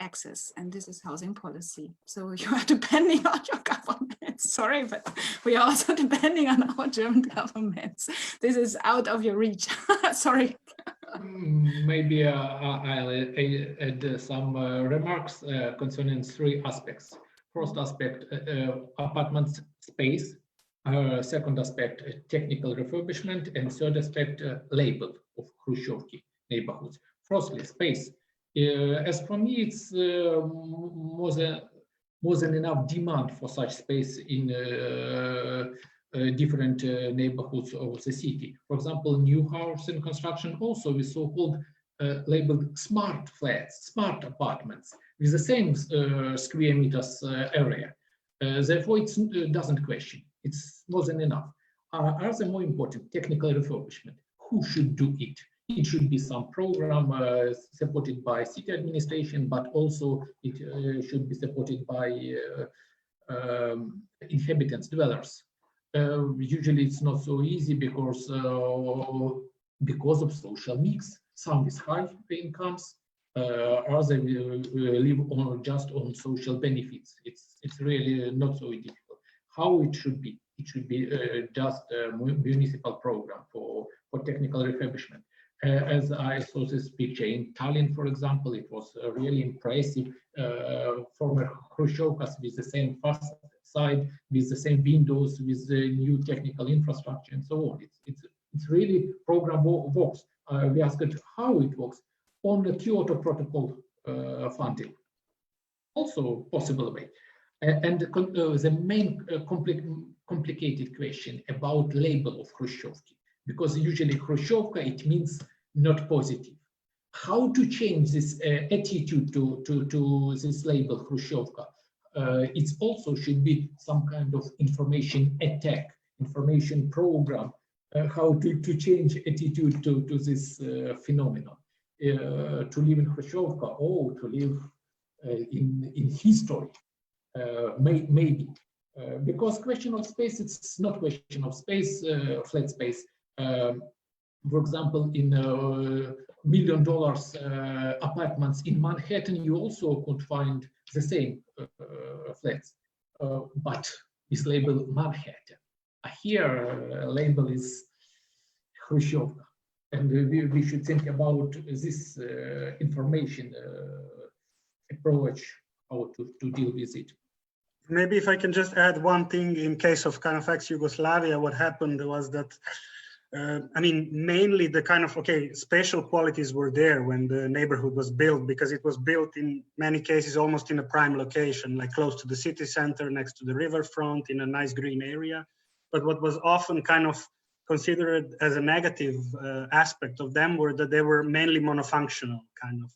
access, and this is housing policy. So you are depending on your government. Sorry, but we are also depending on our German governments. This is out of your reach. Sorry. Maybe I'll add some remarks concerning three aspects. First aspect, apartment space. Second aspect, technical refurbishment, and third aspect, label of Khrushchevki neighborhoods. Firstly, space. As for me, it's more than enough demand for such space in different neighborhoods of the city. For example, new housing construction also with so-called labeled smart flats, smart apartments with the same square meters area. Therefore, it doesn't question. It's more than enough. Are the more important technical refurbishment? Who should do it? It should be some program supported by city administration, but also it should be supported by inhabitants, dwellers. Usually it's not so easy because of social mix. Some with high incomes, others live on just on social benefits. It's really not so difficult. How it should be? It should be just a municipal program for technical refurbishment. As I saw this picture in Tallinn, for example, it was really impressive. Former Khrushchevkas with the same facade, with the same windows, with the new technical infrastructure, and so on. It's really program works. We asked how it works on the Kyoto Protocol funding. Also possible way. And the main complicated question about label of Khrushchevki. Because usually Khrushchevka, it means not positive. How to change this attitude to this label Khrushchevka? It also should be some kind of information attack, information program, how to change attitude to this phenomenon. To live in Khrushchevka or to live in history, maybe. Because question of space, it's not question of space, flat space. For example, in $1 million apartments in Manhattan, you also could find the same flats, but it's labeled Manhattan. Here, label is Khrushchevka, and we should think about this information approach, how to deal with it. Maybe if I can just add one thing in case of kind of ex-Yugoslavia, what happened was that, I mean, mainly the kind of, spatial qualities were there when the neighborhood was built, because it was built in many cases almost in a prime location, like close to the city center, next to the riverfront, in a nice green area. But what was often kind of considered as a negative aspect of them were that they were mainly monofunctional, kind of.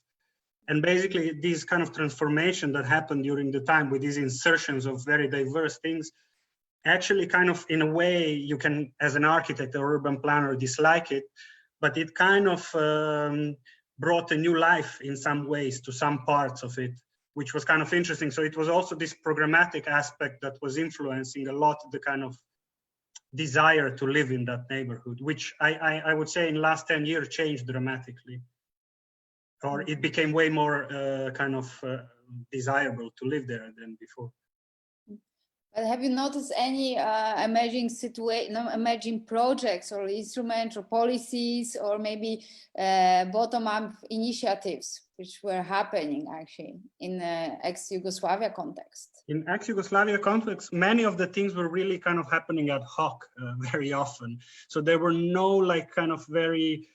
And basically, these kind of transformation that happened during the time with these insertions of very diverse things, actually kind of, in a way, you can, as an architect or urban planner, dislike it, but it kind of brought a new life in some ways to some parts of it, which was kind of interesting. So it was also this programmatic aspect that was influencing a lot the kind of desire to live in that neighborhood, which I would say in the last 10 years changed dramatically. Or it became way more kind of desirable to live there than before. But have you noticed any emerging projects or instruments or policies or maybe bottom-up initiatives which were happening actually in ex-Yugoslavia context? In ex-Yugoslavia context, many of the things were really kind of happening ad hoc very often. So there were no like kind of very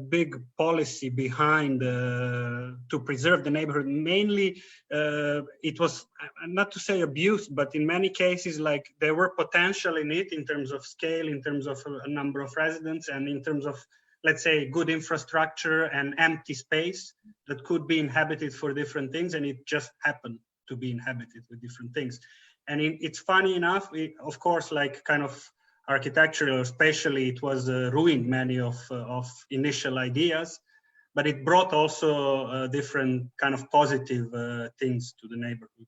big policy behind to preserve the neighborhood. Mainly, it was not to say abused, but in many cases, like there were potential in it in terms of scale, in terms of a number of residents, and in terms of, let's say, good infrastructure and empty space that could be inhabited for different things, and it just happened to be inhabited with different things. And it's funny enough, of course, like kind of architectural, especially, it was ruined many of initial ideas, but it brought also different kind of positive things to the neighborhood.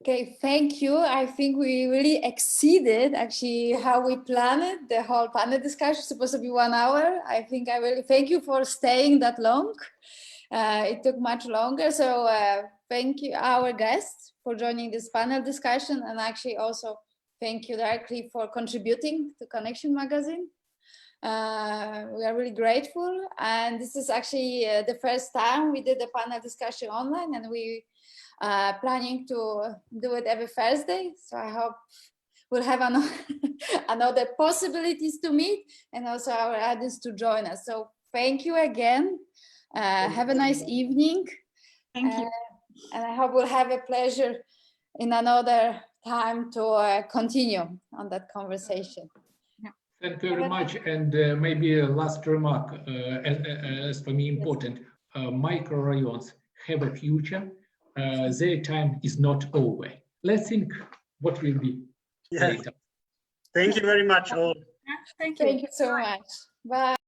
Okay, thank you. I think we really exceeded actually how we planned it. The whole panel discussion is supposed to be 1 hour. I think I really thank you for staying that long. It took much longer. So thank you, our guests, for joining this panel discussion, and actually also thank you directly for contributing to Connection magazine. We are really grateful. And this is actually the first time we did a panel discussion online, and we planning to do it every Thursday. So I hope we'll have another possibilities to meet, and also our audience to join us. So thank you again. Have a nice evening. Thank you. And I hope we'll have a pleasure in another time to continue on that conversation. Thank you very much. And maybe a last remark, as for me important, microrayons have a future. Their time is not over. Let's think what will be later. Thank you very much all. Thank you. Thank you so much. Bye.